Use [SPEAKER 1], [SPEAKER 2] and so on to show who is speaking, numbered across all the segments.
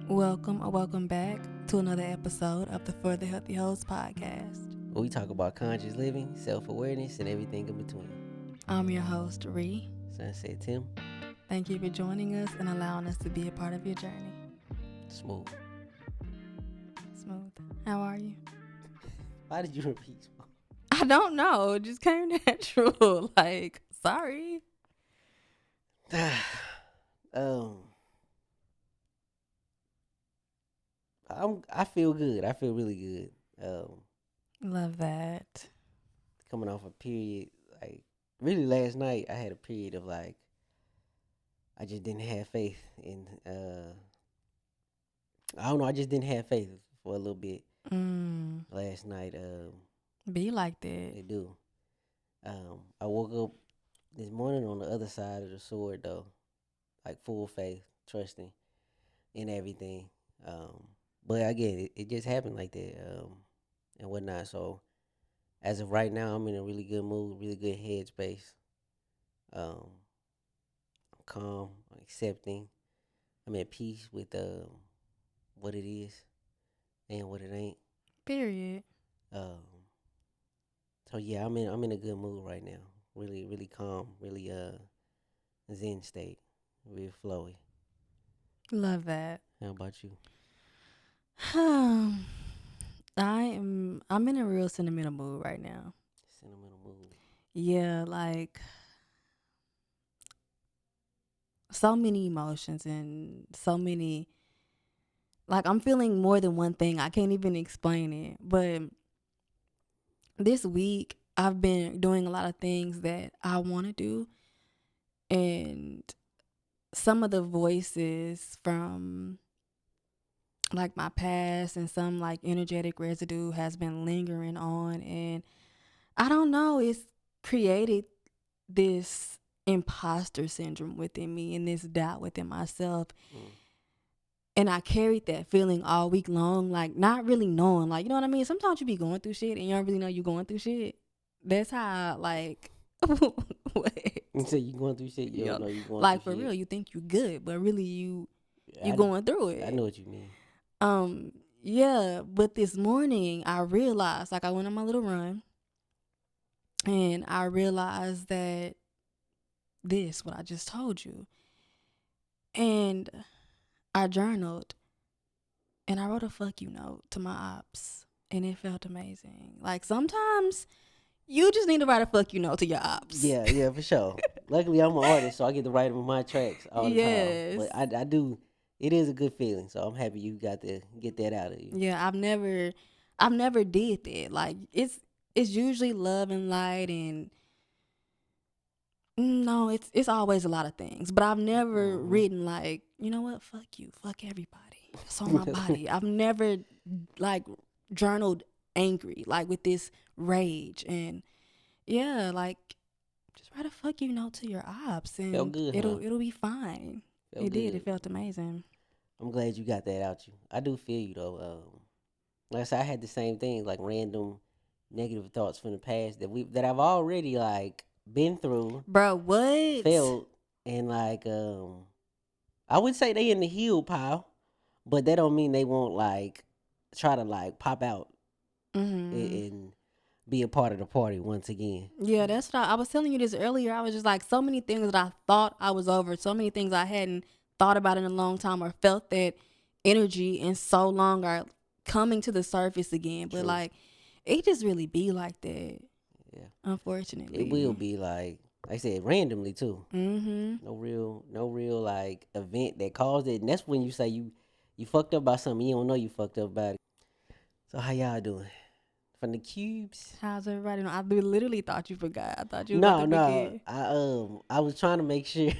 [SPEAKER 1] Welcome or welcome back to another episode of the For the Healthy Host podcast.
[SPEAKER 2] Where we talk about conscious living, self-awareness, and everything in between.
[SPEAKER 1] I'm your host, Ree.
[SPEAKER 2] Sunset Tim,
[SPEAKER 1] Thank you for joining us and allowing us to be a part of your journey.
[SPEAKER 2] smooth.
[SPEAKER 1] Smooth. How are you?
[SPEAKER 2] Why did you repeat smooth?
[SPEAKER 1] I don't know. It just came natural. Sorry.
[SPEAKER 2] um, I feel good. I feel really good.
[SPEAKER 1] Love that.
[SPEAKER 2] Coming off a period, like really last night, I had a period of like I just didn't have faith in. I don't know. I just didn't have faith for a little bit last night.
[SPEAKER 1] Be like that.
[SPEAKER 2] They do. I woke up this morning on the other side of the sword though, like full faith, trusting in everything. But again, it just happened like that, and whatnot. So as of right now, I'm in a really good mood, really good headspace. I'm calm, I'm accepting. I'm at peace with what it is and what it ain't.
[SPEAKER 1] Period.
[SPEAKER 2] Um, so yeah, I'm in a good mood right now. Really, really calm, really zen state, real flowy.
[SPEAKER 1] Love that.
[SPEAKER 2] How about you?
[SPEAKER 1] I'm in a real sentimental mood right now.
[SPEAKER 2] Sentimental mood.
[SPEAKER 1] Yeah, so many emotions and so many, I'm feeling more than one thing. I can't even explain it. But this week I've been doing a lot of things that I want to do, and some of the voices from my past and some energetic residue has been lingering on, and I don't know, it's created this imposter syndrome within me and this doubt within myself. And I carried that feeling all week long, not really knowing, you know what I mean? Sometimes you be going through shit and you don't really know you're going through shit. That's how, what?
[SPEAKER 2] You say you going through shit, you don't know you going
[SPEAKER 1] Like,
[SPEAKER 2] through
[SPEAKER 1] for
[SPEAKER 2] shit.
[SPEAKER 1] real, you think you good, but really you
[SPEAKER 2] I,
[SPEAKER 1] going through it.
[SPEAKER 2] I know what you mean.
[SPEAKER 1] Yeah, but this morning I realized, I went on my little run, and I realized that what I just told you. And I journaled, and I wrote a fuck you note to my ops, and it felt amazing. Sometimes you just need to write a fuck you note to your ops.
[SPEAKER 2] Yeah, for sure. Luckily, I'm an artist, so I get to write them on my tracks all the
[SPEAKER 1] Yes.
[SPEAKER 2] time. But I do. It is a good feeling, so I'm happy you got to get that out of you.
[SPEAKER 1] Yeah, I've never did that. It's usually love and light, and no, it's always a lot of things. But I've never written you know what, fuck you, fuck everybody. It's on my body. I've never journaled angry, with this rage. And yeah, just write a fuck you note to your ops, and
[SPEAKER 2] Felt good,
[SPEAKER 1] it'll be fine.
[SPEAKER 2] Felt
[SPEAKER 1] It did.
[SPEAKER 2] good.
[SPEAKER 1] It felt amazing.
[SPEAKER 2] I'm glad you got that out you. I do feel you though. Like I said, I had the same things, like random negative thoughts from the past that I've already been through,
[SPEAKER 1] Bro, what?
[SPEAKER 2] felt, and I would say they in the heal pile, but that don't mean they won't try to pop out and be a part of the party once again.
[SPEAKER 1] Yeah, that's what I was telling you this earlier. I was just so many things that I thought I was over, so many things I hadn't thought about in a long time or felt that energy in so long are coming to the surface again. But
[SPEAKER 2] True.
[SPEAKER 1] it just really be like that.
[SPEAKER 2] Yeah,
[SPEAKER 1] Unfortunately.
[SPEAKER 2] it will be like I said, randomly too.
[SPEAKER 1] Mm-hmm.
[SPEAKER 2] No real event that caused it, and that's when you say you fucked up about something you don't know you fucked up about it. So how y'all doing? From the cubes?
[SPEAKER 1] How's everybody doing? I literally thought you forgot. I thought you were
[SPEAKER 2] No,
[SPEAKER 1] about to
[SPEAKER 2] no.
[SPEAKER 1] forget.
[SPEAKER 2] I was trying to make sure.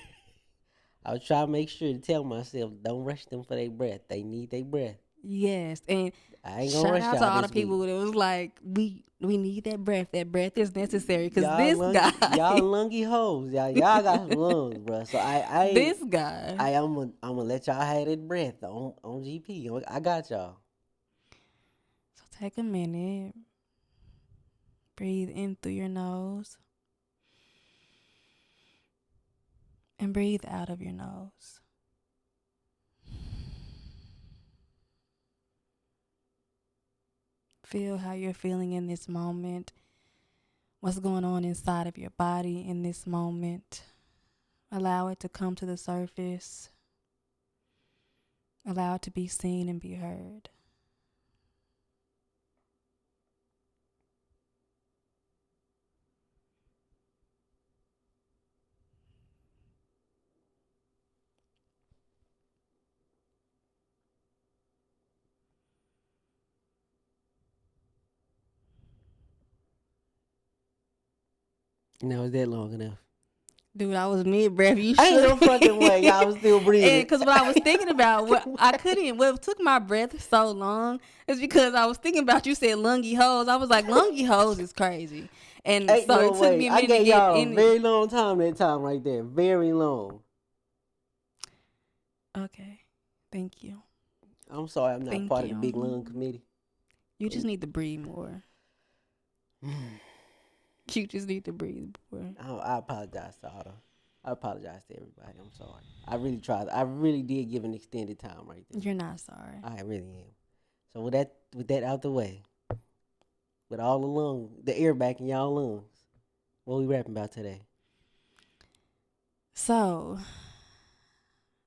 [SPEAKER 2] I was trying to make sure to tell myself, don't rush them for their breath. They need their breath.
[SPEAKER 1] Yes, and
[SPEAKER 2] I ain't gonna
[SPEAKER 1] shout
[SPEAKER 2] rush
[SPEAKER 1] out to
[SPEAKER 2] y'all
[SPEAKER 1] all the
[SPEAKER 2] this
[SPEAKER 1] people
[SPEAKER 2] week.
[SPEAKER 1] that was we need that breath. That breath is necessary because
[SPEAKER 2] Y'all
[SPEAKER 1] this
[SPEAKER 2] lungy,
[SPEAKER 1] guy,
[SPEAKER 2] y'all lungy hoes. Y'all got some lungs, bro. So
[SPEAKER 1] this guy.
[SPEAKER 2] I'm gonna let y'all have that breath on GP. I got y'all.
[SPEAKER 1] So take a minute, breathe in through your nose, and breathe out of your nose. Feel how you're feeling in this moment. What's going on inside of your body in this moment. Allow it to come to the surface. Allow it to be seen and be heard.
[SPEAKER 2] Now is that long enough?
[SPEAKER 1] Dude, I was mid breath. You
[SPEAKER 2] Ain't no
[SPEAKER 1] shook
[SPEAKER 2] fucking way.
[SPEAKER 1] me.
[SPEAKER 2] Y'all was still
[SPEAKER 1] And
[SPEAKER 2] breathing.
[SPEAKER 1] because what I was thinking
[SPEAKER 2] No
[SPEAKER 1] about, what
[SPEAKER 2] fucking
[SPEAKER 1] I
[SPEAKER 2] way.
[SPEAKER 1] couldn't, what took my breath so long is because I was thinking about you said lungy hoes. I was like, lungy hoes is crazy. And
[SPEAKER 2] Ain't
[SPEAKER 1] so
[SPEAKER 2] no
[SPEAKER 1] it took
[SPEAKER 2] way.
[SPEAKER 1] me a
[SPEAKER 2] I
[SPEAKER 1] minute to
[SPEAKER 2] gave
[SPEAKER 1] get
[SPEAKER 2] y'all a
[SPEAKER 1] in it.
[SPEAKER 2] very long time that time right there. Very long.
[SPEAKER 1] Okay. Thank you.
[SPEAKER 2] I'm sorry I'm not
[SPEAKER 1] Thank
[SPEAKER 2] part of the big
[SPEAKER 1] you.
[SPEAKER 2] lung committee.
[SPEAKER 1] You just need to breathe more. You just need to breathe more.
[SPEAKER 2] I apologize to Otto. I apologize to everybody. I'm sorry. I really tried. I really did give an extended time right there.
[SPEAKER 1] You're not sorry.
[SPEAKER 2] I really am. So with that out the way, with all the the air back in y'all lungs, what we rapping about today?
[SPEAKER 1] So,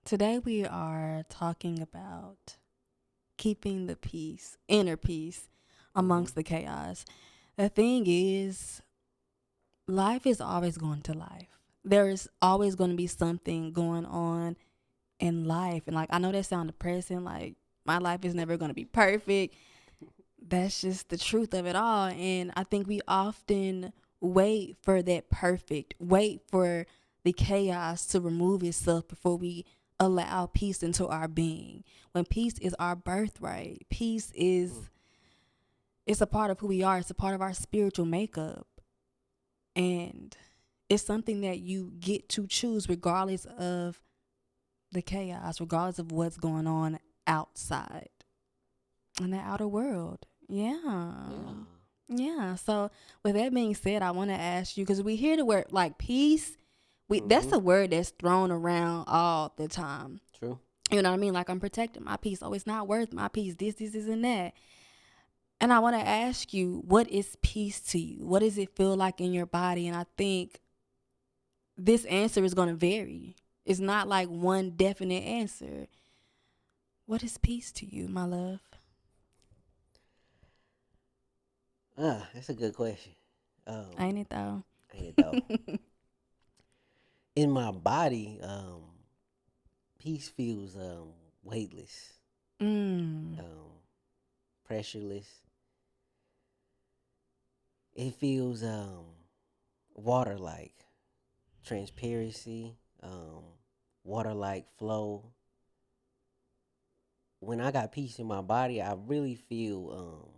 [SPEAKER 1] today we are talking about keeping the peace, inner peace,
[SPEAKER 2] Mm-hmm.
[SPEAKER 1] amongst the chaos. The thing is, life is always going to life. There is always going to be something going on in life. And like, I know that sounds depressing. Like, my life is never going to be perfect. That's just the truth of it all. And I think we often wait for that perfect, wait for the chaos to remove itself before we allow peace into our being. When peace is our birthright, peace is
[SPEAKER 2] Mm.
[SPEAKER 1] it's a part of who we are. It's a part of our spiritual makeup. And it's something that you get to choose regardless of the chaos, regardless of what's going on outside in the outer world. Yeah.
[SPEAKER 2] Yeah.
[SPEAKER 1] Yeah. So with that being said, I want to ask you because we hear the word like peace. That's
[SPEAKER 2] Mm-hmm.
[SPEAKER 1] a word that's thrown around all the time.
[SPEAKER 2] True.
[SPEAKER 1] You know what I mean? Like I'm protecting my peace. Oh, it's not worth my peace. This, and that. And I want to ask you, what is peace to you? What does it feel like in your body? And I think this answer is going to vary. It's not like one definite answer. What is peace to you, my love?
[SPEAKER 2] That's a good question. Um,
[SPEAKER 1] Ain't it though?
[SPEAKER 2] ain't it though? In my body, peace feels weightless,
[SPEAKER 1] Mm.
[SPEAKER 2] um, pressureless. It feels water like transparency, water like flow. When I got peace in my body, I really feel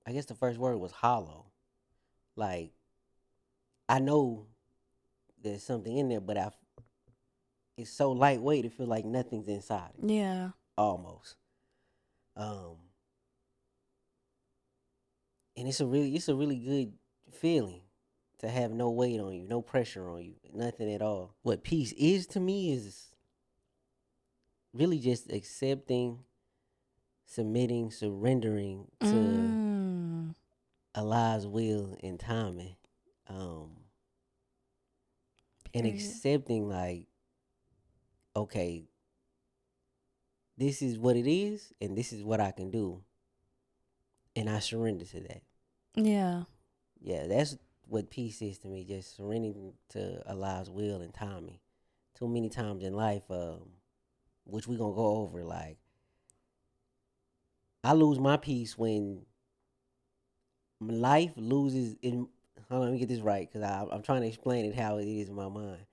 [SPEAKER 2] I guess the first word was hollow. Like I know there's something in there, but it's so lightweight it feel like nothing's inside it.
[SPEAKER 1] Yeah.
[SPEAKER 2] Almost. Um and it's a really good feeling to have no weight on you, no pressure on you, nothing at all. What peace is to me is really just accepting, submitting, surrendering to
[SPEAKER 1] Mm.
[SPEAKER 2] Allah's will and timing. Um, and
[SPEAKER 1] Period.
[SPEAKER 2] accepting like, okay, this is what it is and this is what I can do. And I surrender to that.
[SPEAKER 1] Yeah.
[SPEAKER 2] Yeah, that's what peace is to me, just surrendering to Allah's will and timing. Too many times in life, which we gonna go over, like I lose my peace when life loses in. Hold on, let me get this right because I'm trying to explain it how it is in my mind.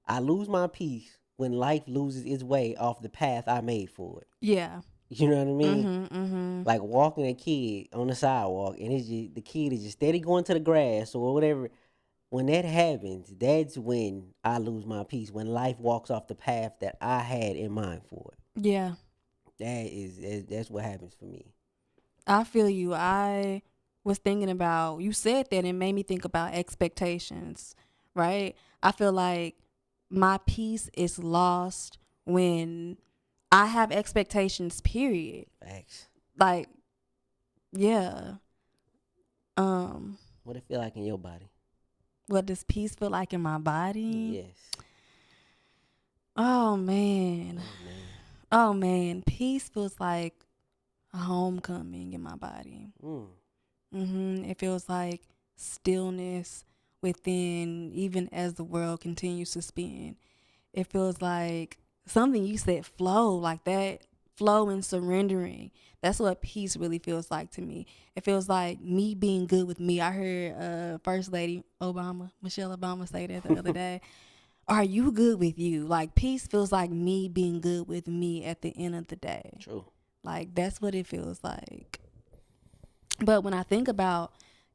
[SPEAKER 2] I lose my peace when life loses its way off the path I made for it.
[SPEAKER 1] Yeah.
[SPEAKER 2] You know what I mean?
[SPEAKER 1] Mm-hmm.
[SPEAKER 2] Like walking a kid on the sidewalk, and it's just, the kid is just steady going to the grass or whatever. When that happens, that's when I lose my peace. When life walks off the path that I had in mind for it.
[SPEAKER 1] Yeah.
[SPEAKER 2] That's what happens for me.
[SPEAKER 1] I feel you. I was thinking about you said that and made me think about expectations, right? I feel like my peace is lost when I have expectations, period.
[SPEAKER 2] Facts.
[SPEAKER 1] Like Yeah. Um,
[SPEAKER 2] What it feel like in your body?
[SPEAKER 1] what does peace feel like in my body?
[SPEAKER 2] Yes.
[SPEAKER 1] Oh man.
[SPEAKER 2] Oh man.
[SPEAKER 1] Oh man. Peace feels like a homecoming in my body.
[SPEAKER 2] Mm.
[SPEAKER 1] It feels like stillness within, even as the world continues to spin. It feels like something you said, flow, like that flow and surrendering. That's what peace really feels like to me. It feels like me being good with me. I heard First Lady Michelle Obama, say that the other day. Are you good with you? Like, peace feels like me being good with me at the end of the day.
[SPEAKER 2] True.
[SPEAKER 1] Like, that's what it feels like. But when I think about,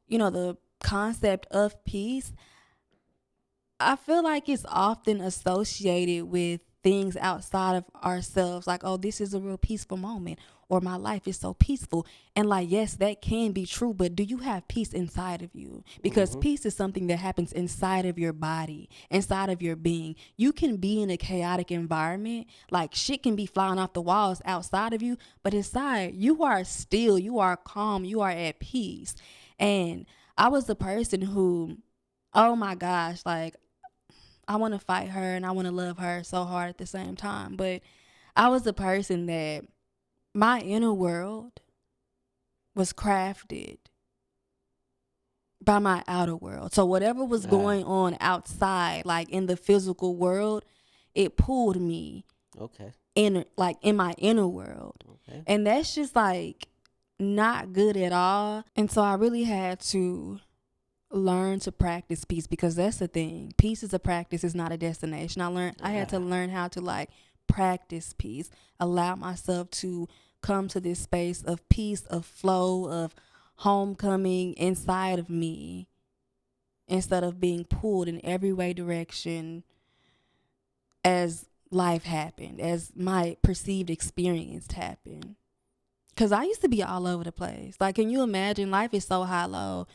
[SPEAKER 1] the concept of peace, I feel like it's often associated with things outside of ourselves. Like, oh, this is a real peaceful moment, or my life is so peaceful. And like, yes, that can be true, but do you have peace inside of you? Because
[SPEAKER 2] Mm-hmm.
[SPEAKER 1] peace is something that happens inside of your body, inside of your being. You can be in a chaotic environment, like shit can be flying off the walls outside of you, but inside, you are still, you are calm, you are at peace. And I was the person who, oh my gosh, like, I want to fight her and I want to love her so hard at the same time. But I was the person that my inner world was crafted by my outer world. So whatever was
[SPEAKER 2] Ah.
[SPEAKER 1] going on outside, like in the physical world, it pulled me
[SPEAKER 2] Okay.
[SPEAKER 1] in my inner world.
[SPEAKER 2] Okay.
[SPEAKER 1] And that's just like not good at all. And so I really had to learn to practice peace, because that's the thing. Peace is a practice, it's not a destination. I had to
[SPEAKER 2] Ah.
[SPEAKER 1] learn how to like practice peace, allow myself to come to this space of peace, of flow, of homecoming inside of me, instead of being pulled in every way direction as life happened, as my perceived experience happened. Because I used to be all over the place. Like, can you imagine? Life is so high low.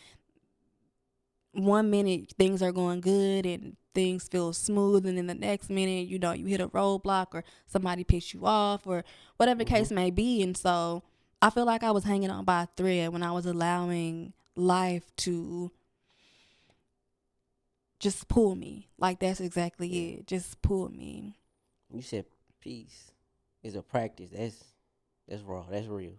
[SPEAKER 1] One minute things are going good and things feel smooth, and then the next minute, you hit a roadblock, or somebody picks you off, or whatever the
[SPEAKER 2] Mm-hmm.
[SPEAKER 1] case may be. And so I feel like I was hanging on by a thread when I was allowing life to just pull me. Like, that's exactly
[SPEAKER 2] Yeah.
[SPEAKER 1] it. Just pull me.
[SPEAKER 2] You said peace is a practice. That's raw. That's real.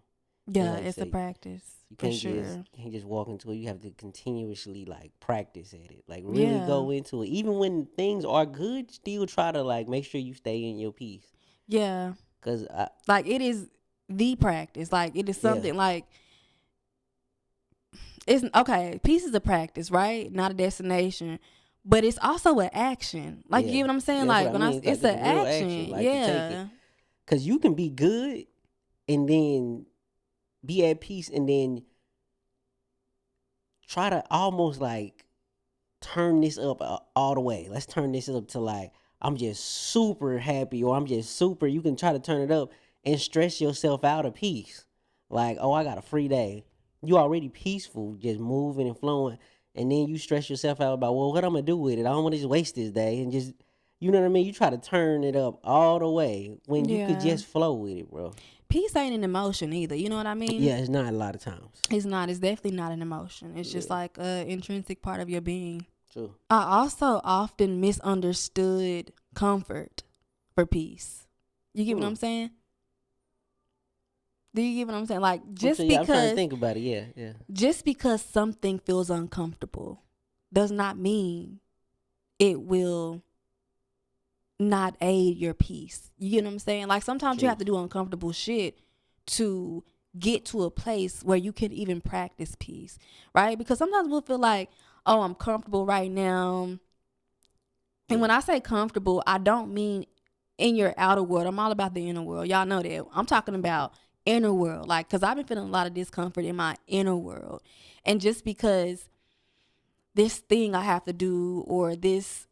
[SPEAKER 2] Just
[SPEAKER 1] Yeah,
[SPEAKER 2] like you
[SPEAKER 1] it's a
[SPEAKER 2] say,
[SPEAKER 1] practice
[SPEAKER 2] you
[SPEAKER 1] for
[SPEAKER 2] can't
[SPEAKER 1] sure.
[SPEAKER 2] just walk into it. You have to continuously like practice at it. Like really
[SPEAKER 1] Yeah.
[SPEAKER 2] go into it. Even when things are good, still try to like make sure you stay in your peace.
[SPEAKER 1] Yeah.
[SPEAKER 2] Cause I
[SPEAKER 1] Like, it is the practice. Like, it is
[SPEAKER 2] yeah
[SPEAKER 1] something like, it's okay. Peace is a practice, right? Not a destination, but it's also an action. Like, you
[SPEAKER 2] yeah
[SPEAKER 1] get what I'm saying?
[SPEAKER 2] that's what
[SPEAKER 1] Like,
[SPEAKER 2] I mean. It's like
[SPEAKER 1] it's
[SPEAKER 2] it's
[SPEAKER 1] an
[SPEAKER 2] a real action.
[SPEAKER 1] action.
[SPEAKER 2] Like to take it.
[SPEAKER 1] Yeah,
[SPEAKER 2] Cause you can be good and then be at peace and then try to almost like turn this up all the way. Let's turn this up to like I'm just super happy or I'm just super. You can try to turn it up and stress yourself out of peace. Like, oh, I got a free day. You already peaceful, just moving and flowing, and then you stress yourself out about, well, what I'm gonna do with it? I don't want to just waste this day and just, you know what I mean? You try to turn it up all the way when you could
[SPEAKER 1] yeah.
[SPEAKER 2] just flow with it, bro.
[SPEAKER 1] Peace ain't an emotion either. You know what I mean?
[SPEAKER 2] Yeah, it's not a lot of times.
[SPEAKER 1] It's not. It's definitely not an emotion. It's just
[SPEAKER 2] Yeah,
[SPEAKER 1] like a intrinsic part of your being.
[SPEAKER 2] true.
[SPEAKER 1] I also often misunderstood comfort for peace. You get what
[SPEAKER 2] Hmm.
[SPEAKER 1] I'm saying? Do you get what I'm saying? Like,
[SPEAKER 2] I'm trying to think about it. Yeah, yeah.
[SPEAKER 1] just because something feels uncomfortable does not mean it will not aid your peace. You get what I'm saying? Like, sometimes you
[SPEAKER 2] True.
[SPEAKER 1] have to do uncomfortable shit to get to a place where you can even practice peace, right? Because sometimes we'll feel like, oh, I'm comfortable right now. And
[SPEAKER 2] Yeah.
[SPEAKER 1] when I say comfortable, I don't mean in your outer world. I'm all about the inner world. Y'all know that. I'm talking about inner world. Like, because I've been feeling a lot of discomfort in my inner world. And just because this thing I have to do, or this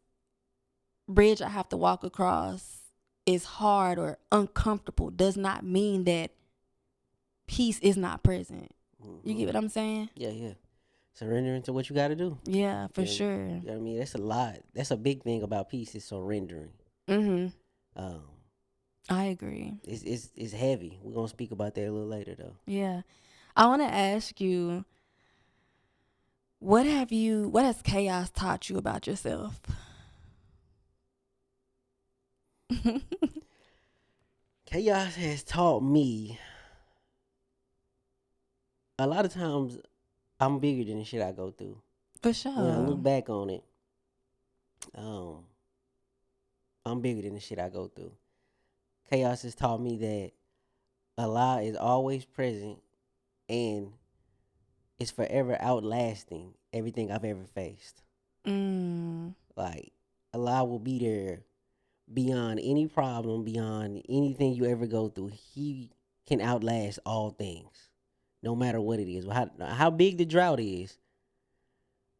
[SPEAKER 1] bridge I have to walk across, is hard or uncomfortable, does not mean that peace is not present. You
[SPEAKER 2] Hmm.
[SPEAKER 1] get what I'm saying?
[SPEAKER 2] Yeah, yeah. Surrendering to what you got to do.
[SPEAKER 1] Yeah, for
[SPEAKER 2] Yeah, you
[SPEAKER 1] sure.
[SPEAKER 2] know what I mean, that's a lot. That's a big thing about peace is surrendering.
[SPEAKER 1] Mhm.
[SPEAKER 2] Um,
[SPEAKER 1] I agree.
[SPEAKER 2] it's heavy. We're gonna speak about that a little later though.
[SPEAKER 1] Yeah. I want to ask you, what has chaos taught you about yourself?
[SPEAKER 2] Chaos has taught me a lot of times I'm bigger than the shit I go through.
[SPEAKER 1] For
[SPEAKER 2] When I
[SPEAKER 1] sure.
[SPEAKER 2] look back on it, um, I'm bigger than the shit I go through. Chaos has taught me that Allah is always present and is forever outlasting everything I've ever faced.
[SPEAKER 1] Mm,
[SPEAKER 2] Like Allah will be there beyond any problem, beyond anything you ever go through. He can outlast all things, no matter what it is. How big the drought is,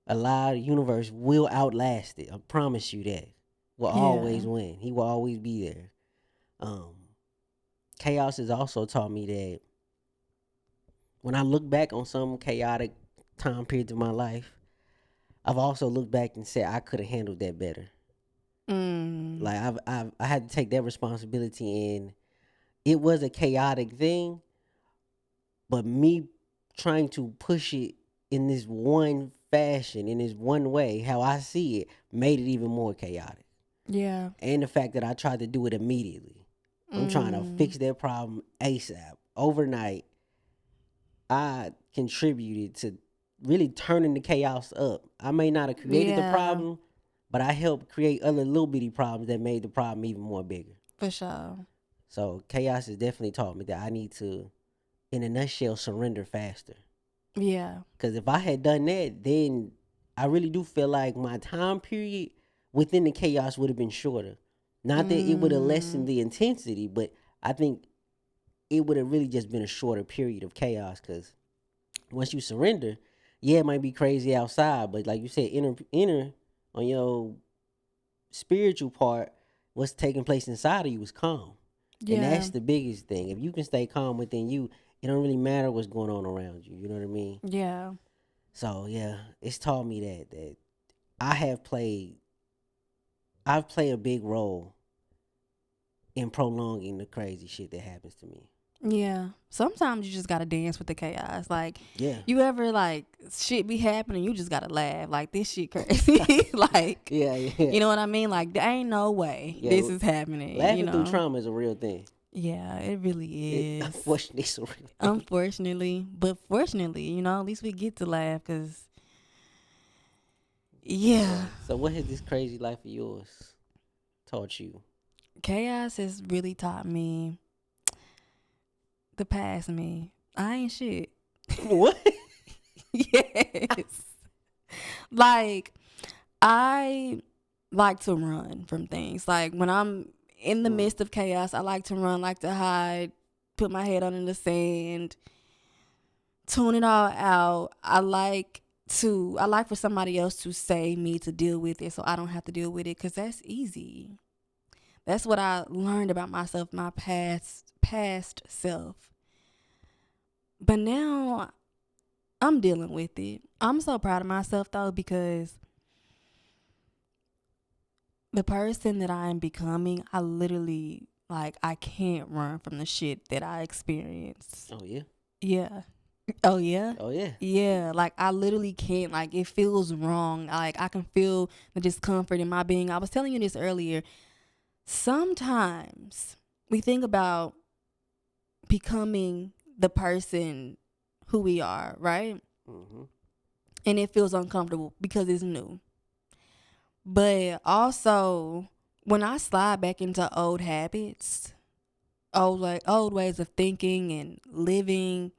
[SPEAKER 2] Allah, the universe will outlast it. I promise you that. Will
[SPEAKER 1] yeah.
[SPEAKER 2] always win. He will always be there. Um, Chaos has also taught me that when I look back on some chaotic time periods of my life, I've also looked back and said I could have handled that better.
[SPEAKER 1] Mm,
[SPEAKER 2] Like I had to take that responsibility, and it was a chaotic thing, but me trying to push it in this one fashion, in this one way, how I see it, made it even more chaotic.
[SPEAKER 1] yeah.
[SPEAKER 2] And the fact that I tried to do it immediately. I'm trying to
[SPEAKER 1] Mm,
[SPEAKER 2] fix that problem ASAP. Overnight, I contributed to really turning the chaos up. I may not have created the
[SPEAKER 1] yeah.
[SPEAKER 2] problem, but I helped create other little bitty problems that made the problem even more bigger.
[SPEAKER 1] For sure.
[SPEAKER 2] So chaos has definitely taught me that I need to, in a nutshell, surrender faster.
[SPEAKER 1] Yeah.
[SPEAKER 2] Because if I had done that, then I really do feel like my time period within the chaos would have been shorter. Not that it would have lessened
[SPEAKER 1] Mm,
[SPEAKER 2] the intensity, but I think it would have really just been a shorter period of chaos. Because once you surrender, yeah, it might be crazy outside, but like you said, inner on your spiritual part, what's taking place inside of you is calm, and
[SPEAKER 1] yeah.
[SPEAKER 2] that's the biggest thing. If you can stay calm within you, it don't really matter what's going on around you. You know what I mean?
[SPEAKER 1] Yeah.
[SPEAKER 2] So yeah, it's taught me that I have played I've played a big role in prolonging the crazy shit that happens to me.
[SPEAKER 1] Yeah. Sometimes you just gotta dance with the chaos. Like,
[SPEAKER 2] Yeah.
[SPEAKER 1] you ever like shit be happening, you just gotta laugh. Like, this shit crazy. Like,
[SPEAKER 2] Yeah, yeah.
[SPEAKER 1] you know what I mean? Like, there ain't no way
[SPEAKER 2] Yeah.
[SPEAKER 1] this is happening, you
[SPEAKER 2] Laughing through
[SPEAKER 1] know?
[SPEAKER 2] trauma is a real thing.
[SPEAKER 1] Yeah, it really is.
[SPEAKER 2] Unfortunately, it's a real thing.
[SPEAKER 1] Unfortunately. But fortunately, at least we get to laugh because, yeah,
[SPEAKER 2] Yeah. So what has this crazy life of yours taught you?
[SPEAKER 1] chaos has really taught me the past me. I ain't shit.
[SPEAKER 2] What?
[SPEAKER 1] Yes. Like, I like to run from things. Like, when I'm in the
[SPEAKER 2] Mm.
[SPEAKER 1] midst of chaos, I like to run, like to hide, put my head under the sand, tune it all out. I like for somebody else to save me, to deal with it so I don't have to deal with it, because that's easy. That's what I learned about myself, my past self. But now I'm dealing with it. I'm so proud of myself though, because the person that I am becoming, I literally, like, I can't run from the shit that I experienced.
[SPEAKER 2] Oh yeah.
[SPEAKER 1] Yeah. Oh yeah.
[SPEAKER 2] Oh yeah.
[SPEAKER 1] Yeah, like, I literally can't. Like, it feels wrong. Like, I can feel the discomfort in my being. I was telling you this earlier. Sometimes we think about becoming the person who we are, right?
[SPEAKER 2] Mm-hmm.
[SPEAKER 1] And it feels uncomfortable because it's new. But also, when I slide back into old habits, old ways of thinking and living,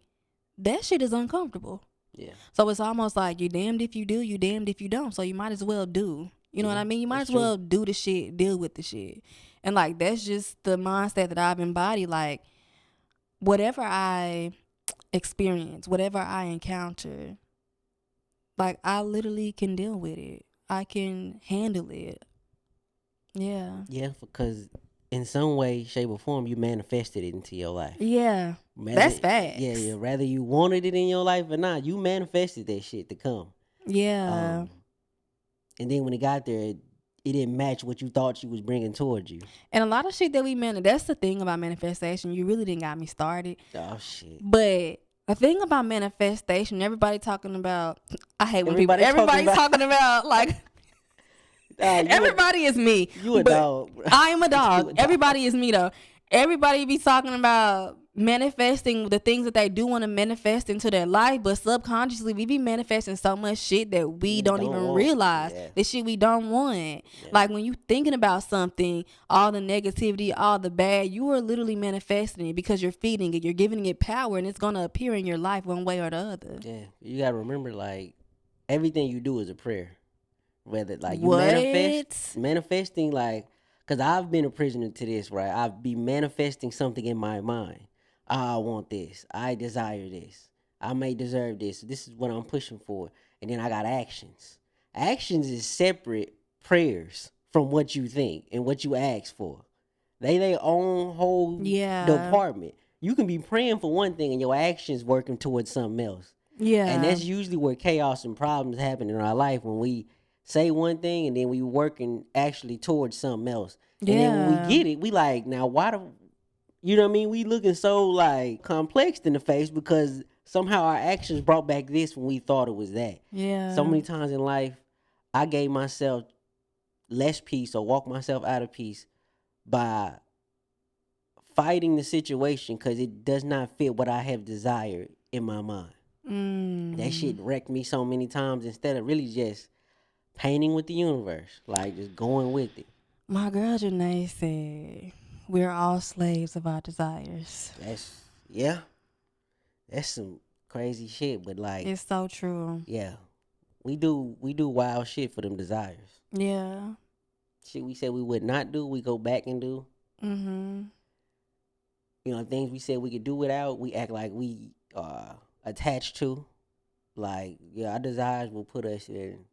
[SPEAKER 1] that shit is uncomfortable.
[SPEAKER 2] Yeah.
[SPEAKER 1] So it's almost like, you damned if you do, you damned if you don't. So you might as well do. You know what
[SPEAKER 2] Yeah.
[SPEAKER 1] I mean? You might
[SPEAKER 2] That's
[SPEAKER 1] as
[SPEAKER 2] true.
[SPEAKER 1] well do the shit, deal with the shit. And like, that's just the mindset that I've embodied. Like, whatever I experience, whatever I encounter, like, I literally can deal with it. I can handle it. Yeah.
[SPEAKER 2] Yeah, because in some way, shape, or form, you manifested it into your life.
[SPEAKER 1] Yeah.
[SPEAKER 2] Rather,
[SPEAKER 1] That's
[SPEAKER 2] yeah,
[SPEAKER 1] facts.
[SPEAKER 2] yeah. Rather you wanted it in your life or not, you manifested that shit to come.
[SPEAKER 1] Yeah.
[SPEAKER 2] Um, and then when it got there, it didn't match what you thought you was bringing towards you.
[SPEAKER 1] And a lot of shit that that's the thing about manifestation. You really didn't got me started.
[SPEAKER 2] Oh shit.
[SPEAKER 1] But The thing about manifestation, everybody talking about. I hate when people.
[SPEAKER 2] Everybody talking
[SPEAKER 1] Everybody's
[SPEAKER 2] about
[SPEAKER 1] talking about like
[SPEAKER 2] you a
[SPEAKER 1] everybody is me,
[SPEAKER 2] you a
[SPEAKER 1] but
[SPEAKER 2] dog, bro.
[SPEAKER 1] I am a
[SPEAKER 2] You
[SPEAKER 1] dog.
[SPEAKER 2] a dog.
[SPEAKER 1] Everybody is me though. Everybody be talking about manifesting the things that they do want to manifest into their life, but subconsciously we be manifesting so much shit that we
[SPEAKER 2] We
[SPEAKER 1] don't
[SPEAKER 2] don't
[SPEAKER 1] even
[SPEAKER 2] want.
[SPEAKER 1] realize
[SPEAKER 2] Yeah.
[SPEAKER 1] the shit we don't want.
[SPEAKER 2] Yeah.
[SPEAKER 1] Like when you thinking about something, all the negativity, all the bad, you are literally manifesting it because you're feeding it, you're giving it power, and it's gonna appear in your life one way or the other.
[SPEAKER 2] Yeah. You gotta remember, like, everything you do is a prayer. Whether like you
[SPEAKER 1] What?
[SPEAKER 2] manifesting, like, cause I've been a prisoner to this, right? I've been manifesting something in my mind. I want this. I desire this. I may deserve this. This is what I'm pushing for. And then I got actions. Actions is separate prayers from what you think and what you ask for. They their own whole
[SPEAKER 1] Yeah.
[SPEAKER 2] department. You can be praying for one thing and your actions working towards something else. And
[SPEAKER 1] Yeah.
[SPEAKER 2] that's usually where chaos and problems happen in our life, when we say one thing and then we working actually towards something else. And then when we
[SPEAKER 1] Yeah.
[SPEAKER 2] get it, we like, now why do you know what I mean? We looking so like complex in the face because somehow our actions brought back this when we thought it was that. So
[SPEAKER 1] Yeah.
[SPEAKER 2] many times in life, I gave myself less peace or walked myself out of peace by fighting the situation because it does not fit what I have desired in my mind. That
[SPEAKER 1] Mm.
[SPEAKER 2] shit wrecked me so many times instead of really just painting with the universe, like just going with it.
[SPEAKER 1] My girl Janae said, "We're all slaves of our desires."
[SPEAKER 2] That's yeah, that's some crazy shit. But like,
[SPEAKER 1] It's so true.
[SPEAKER 2] yeah, we do wild shit for them desires.
[SPEAKER 1] Yeah.
[SPEAKER 2] Shit we said we would not do, we go back and do.
[SPEAKER 1] Mhm.
[SPEAKER 2] You know, things we said we could do without, we act like we are attached to. Like, yeah, our desires will put us in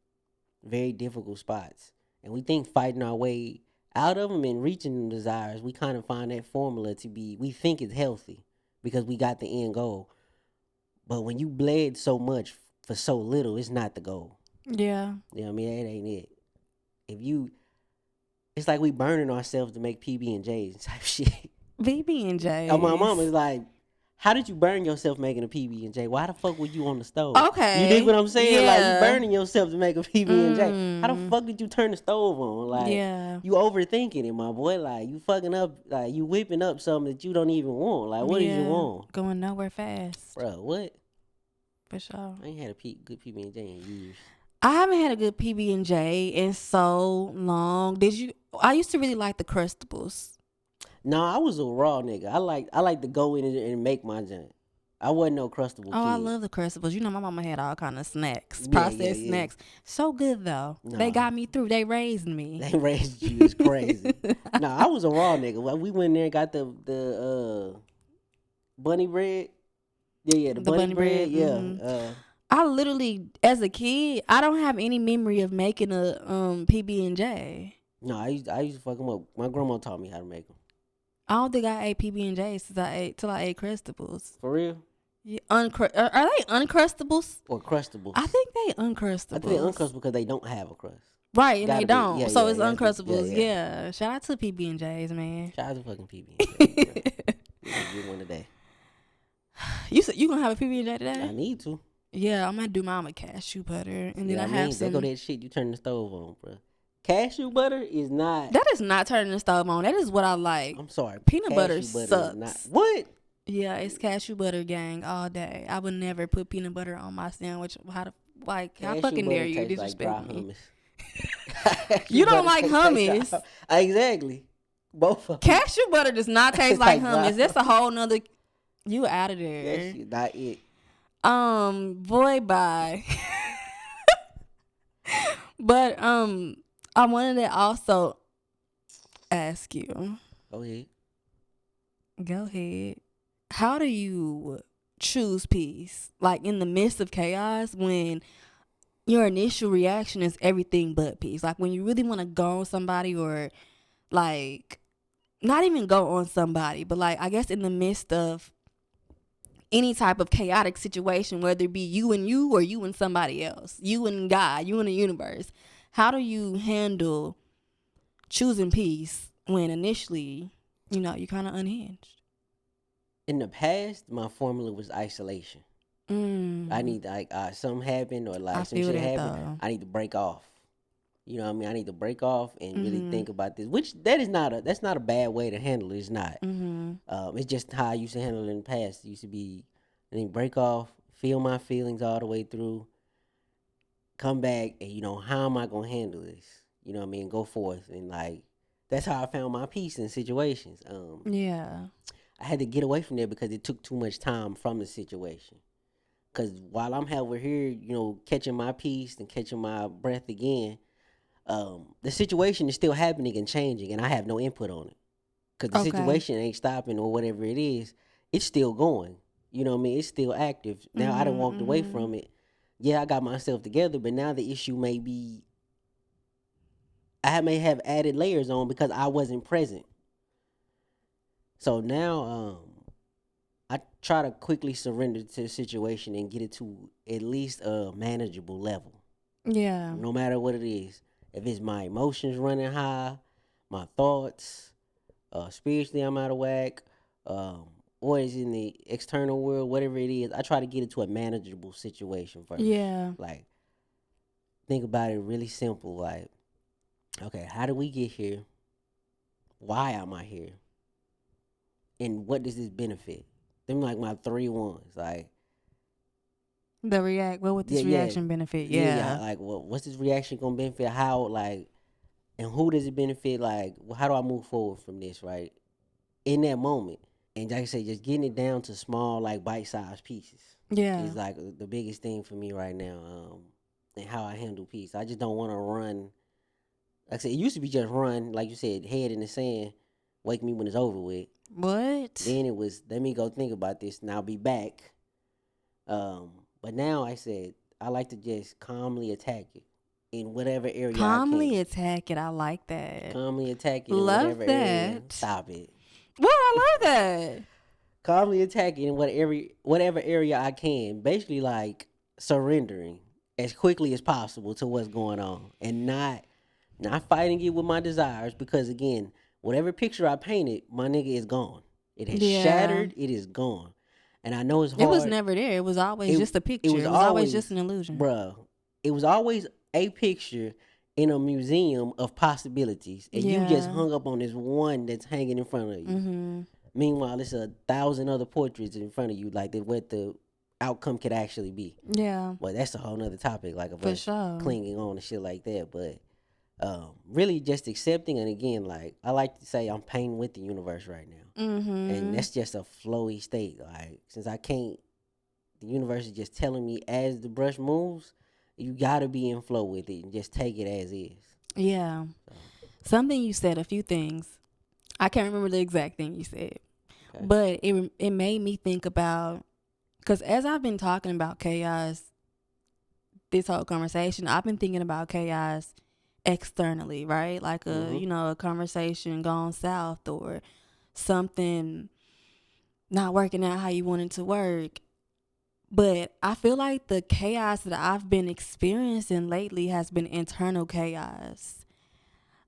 [SPEAKER 2] very difficult spots. And we think fighting our way out of them and reaching them desires, we kind of find that formula to be, we think it's healthy because we got the end goal. But when you bled so much for so little, it's not the goal.
[SPEAKER 1] Yeah.
[SPEAKER 2] You know what I mean? That ain't it. If you, it's like we burning ourselves to make PB and J's type shit.
[SPEAKER 1] BB and
[SPEAKER 2] My mom is
[SPEAKER 1] J's.
[SPEAKER 2] like, how did you burn yourself making a PB and J? Why the fuck were you on the stove? You dig
[SPEAKER 1] Okay.
[SPEAKER 2] what I'm saying? Like, you
[SPEAKER 1] Yeah.
[SPEAKER 2] burning yourself to make a PB and J. How the
[SPEAKER 1] Mm.
[SPEAKER 2] fuck did you turn the stove on? Like,
[SPEAKER 1] Yeah.
[SPEAKER 2] you overthinking it, my boy. Like, you fucking up. Like, you whipping up something that you don't even want. Like, what is you
[SPEAKER 1] Yeah.
[SPEAKER 2] want,
[SPEAKER 1] Going nowhere fast.
[SPEAKER 2] bro? What?
[SPEAKER 1] For sure.
[SPEAKER 2] I ain't had a good PB and J in years.
[SPEAKER 1] I haven't had a good PB and J in so long. Did you? I used to really like the Crustables.
[SPEAKER 2] No, I was a raw nigga. I like to go in and make my junk. I wasn't no crustable
[SPEAKER 1] Oh, I
[SPEAKER 2] kid.
[SPEAKER 1] love the Crustables. You know, my mama had all kind of snacks,
[SPEAKER 2] Yeah, yeah,
[SPEAKER 1] processed
[SPEAKER 2] yeah.
[SPEAKER 1] snacks. So good though. They
[SPEAKER 2] Nah,
[SPEAKER 1] got me through. They raised me.
[SPEAKER 2] they raised you is crazy. Nah, I was a raw nigga. We went in there and got the bunny bread. Yeah, yeah, the
[SPEAKER 1] The
[SPEAKER 2] bunny
[SPEAKER 1] bunny
[SPEAKER 2] bread.
[SPEAKER 1] bread.
[SPEAKER 2] Yeah.
[SPEAKER 1] Hmm. I literally, as a kid, I don't have any memory of making a PB and J.
[SPEAKER 2] No, I used to fuck them up. My grandma taught me how to make them.
[SPEAKER 1] I don't think I ate PB and J since I ate Crustables.
[SPEAKER 2] For real?
[SPEAKER 1] Yeah, are they Uncrustables?
[SPEAKER 2] Or crustables?
[SPEAKER 1] I think they
[SPEAKER 2] I think they
[SPEAKER 1] Uncrustables.
[SPEAKER 2] uncrustable because they don't have a crust.
[SPEAKER 1] Right, and they
[SPEAKER 2] Gotta be.
[SPEAKER 1] don't.
[SPEAKER 2] Yeah,
[SPEAKER 1] So
[SPEAKER 2] yeah.
[SPEAKER 1] it's
[SPEAKER 2] It has to be. Yeah,
[SPEAKER 1] Uncrustables.
[SPEAKER 2] yeah.
[SPEAKER 1] Yeah. Shout out to PB and J's, man.
[SPEAKER 2] Shout out to fucking PB and J, bro. Need to get one today.
[SPEAKER 1] You said you gonna have a PB and J
[SPEAKER 2] I
[SPEAKER 1] today?
[SPEAKER 2] need to.
[SPEAKER 1] Yeah, I'm gonna do mine with cashew butter, and then
[SPEAKER 2] Yeah,
[SPEAKER 1] I
[SPEAKER 2] I
[SPEAKER 1] have
[SPEAKER 2] mean, there go
[SPEAKER 1] some.
[SPEAKER 2] that shit you turn the stove on, bro. Cashew butter is not.
[SPEAKER 1] That is not turning the stove on. That is what I like.
[SPEAKER 2] I'm sorry.
[SPEAKER 1] Peanut butter
[SPEAKER 2] Cashew butter is not.
[SPEAKER 1] sucks.
[SPEAKER 2] What?
[SPEAKER 1] Yeah, it's cashew butter gang all day. I would never put peanut butter on my sandwich. How
[SPEAKER 2] Cashew
[SPEAKER 1] fucking dare
[SPEAKER 2] butter
[SPEAKER 1] you
[SPEAKER 2] tastes like dry
[SPEAKER 1] disrespect me?
[SPEAKER 2] hummus. Cashew
[SPEAKER 1] You don't
[SPEAKER 2] butter
[SPEAKER 1] like
[SPEAKER 2] tastes like
[SPEAKER 1] hummus.
[SPEAKER 2] exactly. Both of them.
[SPEAKER 1] Cashew butter does not taste
[SPEAKER 2] Tastes
[SPEAKER 1] like
[SPEAKER 2] like dry
[SPEAKER 1] hummus. That's a whole nother. You out of
[SPEAKER 2] That
[SPEAKER 1] there.
[SPEAKER 2] shit not it.
[SPEAKER 1] Boy, bye. But I wanted to also ask you.
[SPEAKER 2] Go ahead.
[SPEAKER 1] Go ahead. How do you choose peace? Like in the midst of chaos, when your initial reaction is everything but peace. Like when you really want to go on somebody, or like not even go on somebody, but like I guess in the midst of any type of chaotic situation, whether it be you or you and somebody else, you and God, you and the universe. How do you handle choosing peace when initially, you're kind of unhinged?
[SPEAKER 2] In the past, my formula was isolation. I
[SPEAKER 1] Mm.
[SPEAKER 2] need like something happened or
[SPEAKER 1] I
[SPEAKER 2] like some
[SPEAKER 1] feel
[SPEAKER 2] shit
[SPEAKER 1] that
[SPEAKER 2] happened.
[SPEAKER 1] though.
[SPEAKER 2] I need to break off. You know what I mean? I need to break off and really
[SPEAKER 1] Mhm.
[SPEAKER 2] think about this. Which that is not a that's not a bad way to handle it. It's not.
[SPEAKER 1] Mhm.
[SPEAKER 2] It's just how I used to handle it in the past. It used to be I need to break off, feel my feelings all the way through, come back, and how am I gonna handle this? You know what I mean? Go forth and like that's how I found my peace in situations.
[SPEAKER 1] Yeah.
[SPEAKER 2] I had to get away from there because it took too much time from the situation. Cause while I'm over here, catching my peace and catching my breath again, the situation is still happening and changing, and I have no input on it. Cause the
[SPEAKER 1] Okay.
[SPEAKER 2] situation ain't stopping or whatever it is, it's still going. You know what I mean? It's still active. Now I done
[SPEAKER 1] Mhm.
[SPEAKER 2] walked away
[SPEAKER 1] Mhm.
[SPEAKER 2] from it. Yeah, I got myself together, but now the issue may be may have added layers on because I wasn't present. So now, I try to quickly surrender to the situation and get it to at least a manageable level,
[SPEAKER 1] Yeah.
[SPEAKER 2] no matter what it is. If it's my emotions running high, my thoughts, spiritually I'm out of whack, um, or is in the external world, whatever it is, I try to get it to a manageable situation first.
[SPEAKER 1] Yeah.
[SPEAKER 2] Like, think about it really simple. Like, okay, how do we get here? Why am I here? And what does this benefit? Them like my three ones. Like,
[SPEAKER 1] What would
[SPEAKER 2] yeah,
[SPEAKER 1] this
[SPEAKER 2] yeah,
[SPEAKER 1] reaction benefit?
[SPEAKER 2] yeah, yeah.
[SPEAKER 1] Yeah.
[SPEAKER 2] Like, what's this reaction gonna benefit? How, like, and who does it benefit? Like, how do I move forward from this? Right in that moment, and like I say, just getting it down to small, like bite-sized pieces
[SPEAKER 1] Yeah.
[SPEAKER 2] is like the biggest thing for me right now. And how I handle peace. I just don't want to run. Like I said, it used to be just run, like you said, head in the sand, wake me when it's over with.
[SPEAKER 1] What?
[SPEAKER 2] Then it was let me go think about this, and I'll be back. But now I said I like to just calmly attack it in whatever area I
[SPEAKER 1] Calmly
[SPEAKER 2] can.
[SPEAKER 1] attack it. I like that.
[SPEAKER 2] Calmly attack it in
[SPEAKER 1] Love
[SPEAKER 2] whatever area.
[SPEAKER 1] that.
[SPEAKER 2] Stop it.
[SPEAKER 1] Well, I love that.
[SPEAKER 2] Calmly attacking in whatever area I can. Basically, like surrendering as quickly as possible to what's going on, and not fighting it with my desires. Because again, whatever picture I painted, my nigga is gone. It has
[SPEAKER 1] Yeah.
[SPEAKER 2] shattered. It is gone, and I know it's
[SPEAKER 1] It was
[SPEAKER 2] hard.
[SPEAKER 1] never there. It was always
[SPEAKER 2] It
[SPEAKER 1] just a
[SPEAKER 2] it
[SPEAKER 1] picture.
[SPEAKER 2] was
[SPEAKER 1] It was always just
[SPEAKER 2] always,
[SPEAKER 1] an illusion.
[SPEAKER 2] bruh. It was always a picture in a museum of possibilities, and you just
[SPEAKER 1] Yeah.
[SPEAKER 2] hung up on this one that's hanging in front of you.
[SPEAKER 1] Mhm.
[SPEAKER 2] Meanwhile, it's 1,000 other portraits in front of you, like what the outcome could actually be.
[SPEAKER 1] Yeah.
[SPEAKER 2] But that's a whole nother topic, like of
[SPEAKER 1] For
[SPEAKER 2] us
[SPEAKER 1] sure.
[SPEAKER 2] clinging on and shit like that. But really just accepting, and again, like I like to say, I'm painting with the universe right now, and
[SPEAKER 1] Mhm.
[SPEAKER 2] that's just a flowy state. Like since I can't, the universe is just telling me as the brush moves, you gotta be in flow with it and just take it as is.
[SPEAKER 1] Yeah.
[SPEAKER 2] So
[SPEAKER 1] Something you said, a few things. I can't remember the exact thing you said,
[SPEAKER 2] okay.
[SPEAKER 1] but it made me think about, because as I've been talking about chaos this whole conversation, I've been thinking about chaos externally, right? Like
[SPEAKER 2] Mhm.
[SPEAKER 1] a conversation gone south, or something not working out how you want it to work. But I feel like the chaos that I've been experiencing lately has been internal chaos.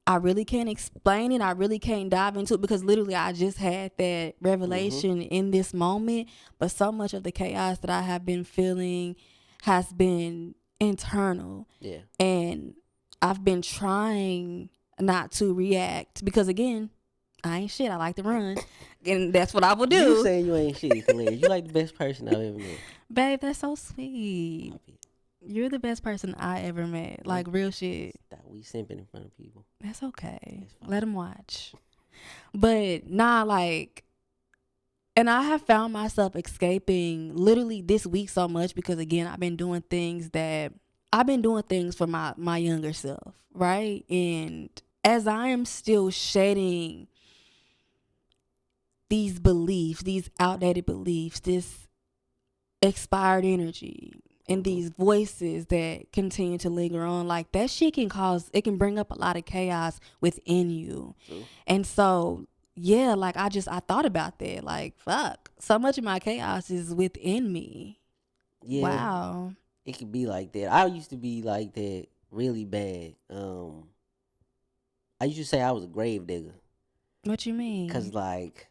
[SPEAKER 1] I really can't explain it. I really can't dive into it because literally I just had that
[SPEAKER 2] Mhm.
[SPEAKER 1] revelation in this moment. But so much of the chaos that I have been feeling has been internal.
[SPEAKER 2] Yeah.
[SPEAKER 1] And I've been trying not to react because, again, I ain't shit. I like to run. And that's what I will
[SPEAKER 2] You
[SPEAKER 1] do.
[SPEAKER 2] saying you ain't shit is hilarious. You like the best person I've ever met.
[SPEAKER 1] Babe, that's so sweet.
[SPEAKER 2] Stop it.
[SPEAKER 1] You're the best person I ever met.
[SPEAKER 2] Don't
[SPEAKER 1] Like, real shit.
[SPEAKER 2] stop. We simping in front of people.
[SPEAKER 1] That's okay.
[SPEAKER 2] It's fine.
[SPEAKER 1] Let them watch. But nah, like, and I have found myself escaping literally this week so much because, again, I've been doing things for my younger self, right? And as I am still shedding these beliefs, these outdated beliefs, this expired energy, and
[SPEAKER 2] Mhm.
[SPEAKER 1] these voices that continue to linger on, like that shit can bring up a lot of chaos within you.
[SPEAKER 2] True.
[SPEAKER 1] And so yeah, like I thought about that, like fuck, so much of my chaos is within me.
[SPEAKER 2] Yeah,
[SPEAKER 1] Wow.
[SPEAKER 2] it could be like that. I used to be like that really bad. I used to say I was a grave digger,
[SPEAKER 1] What you
[SPEAKER 2] cause
[SPEAKER 1] mean?
[SPEAKER 2] like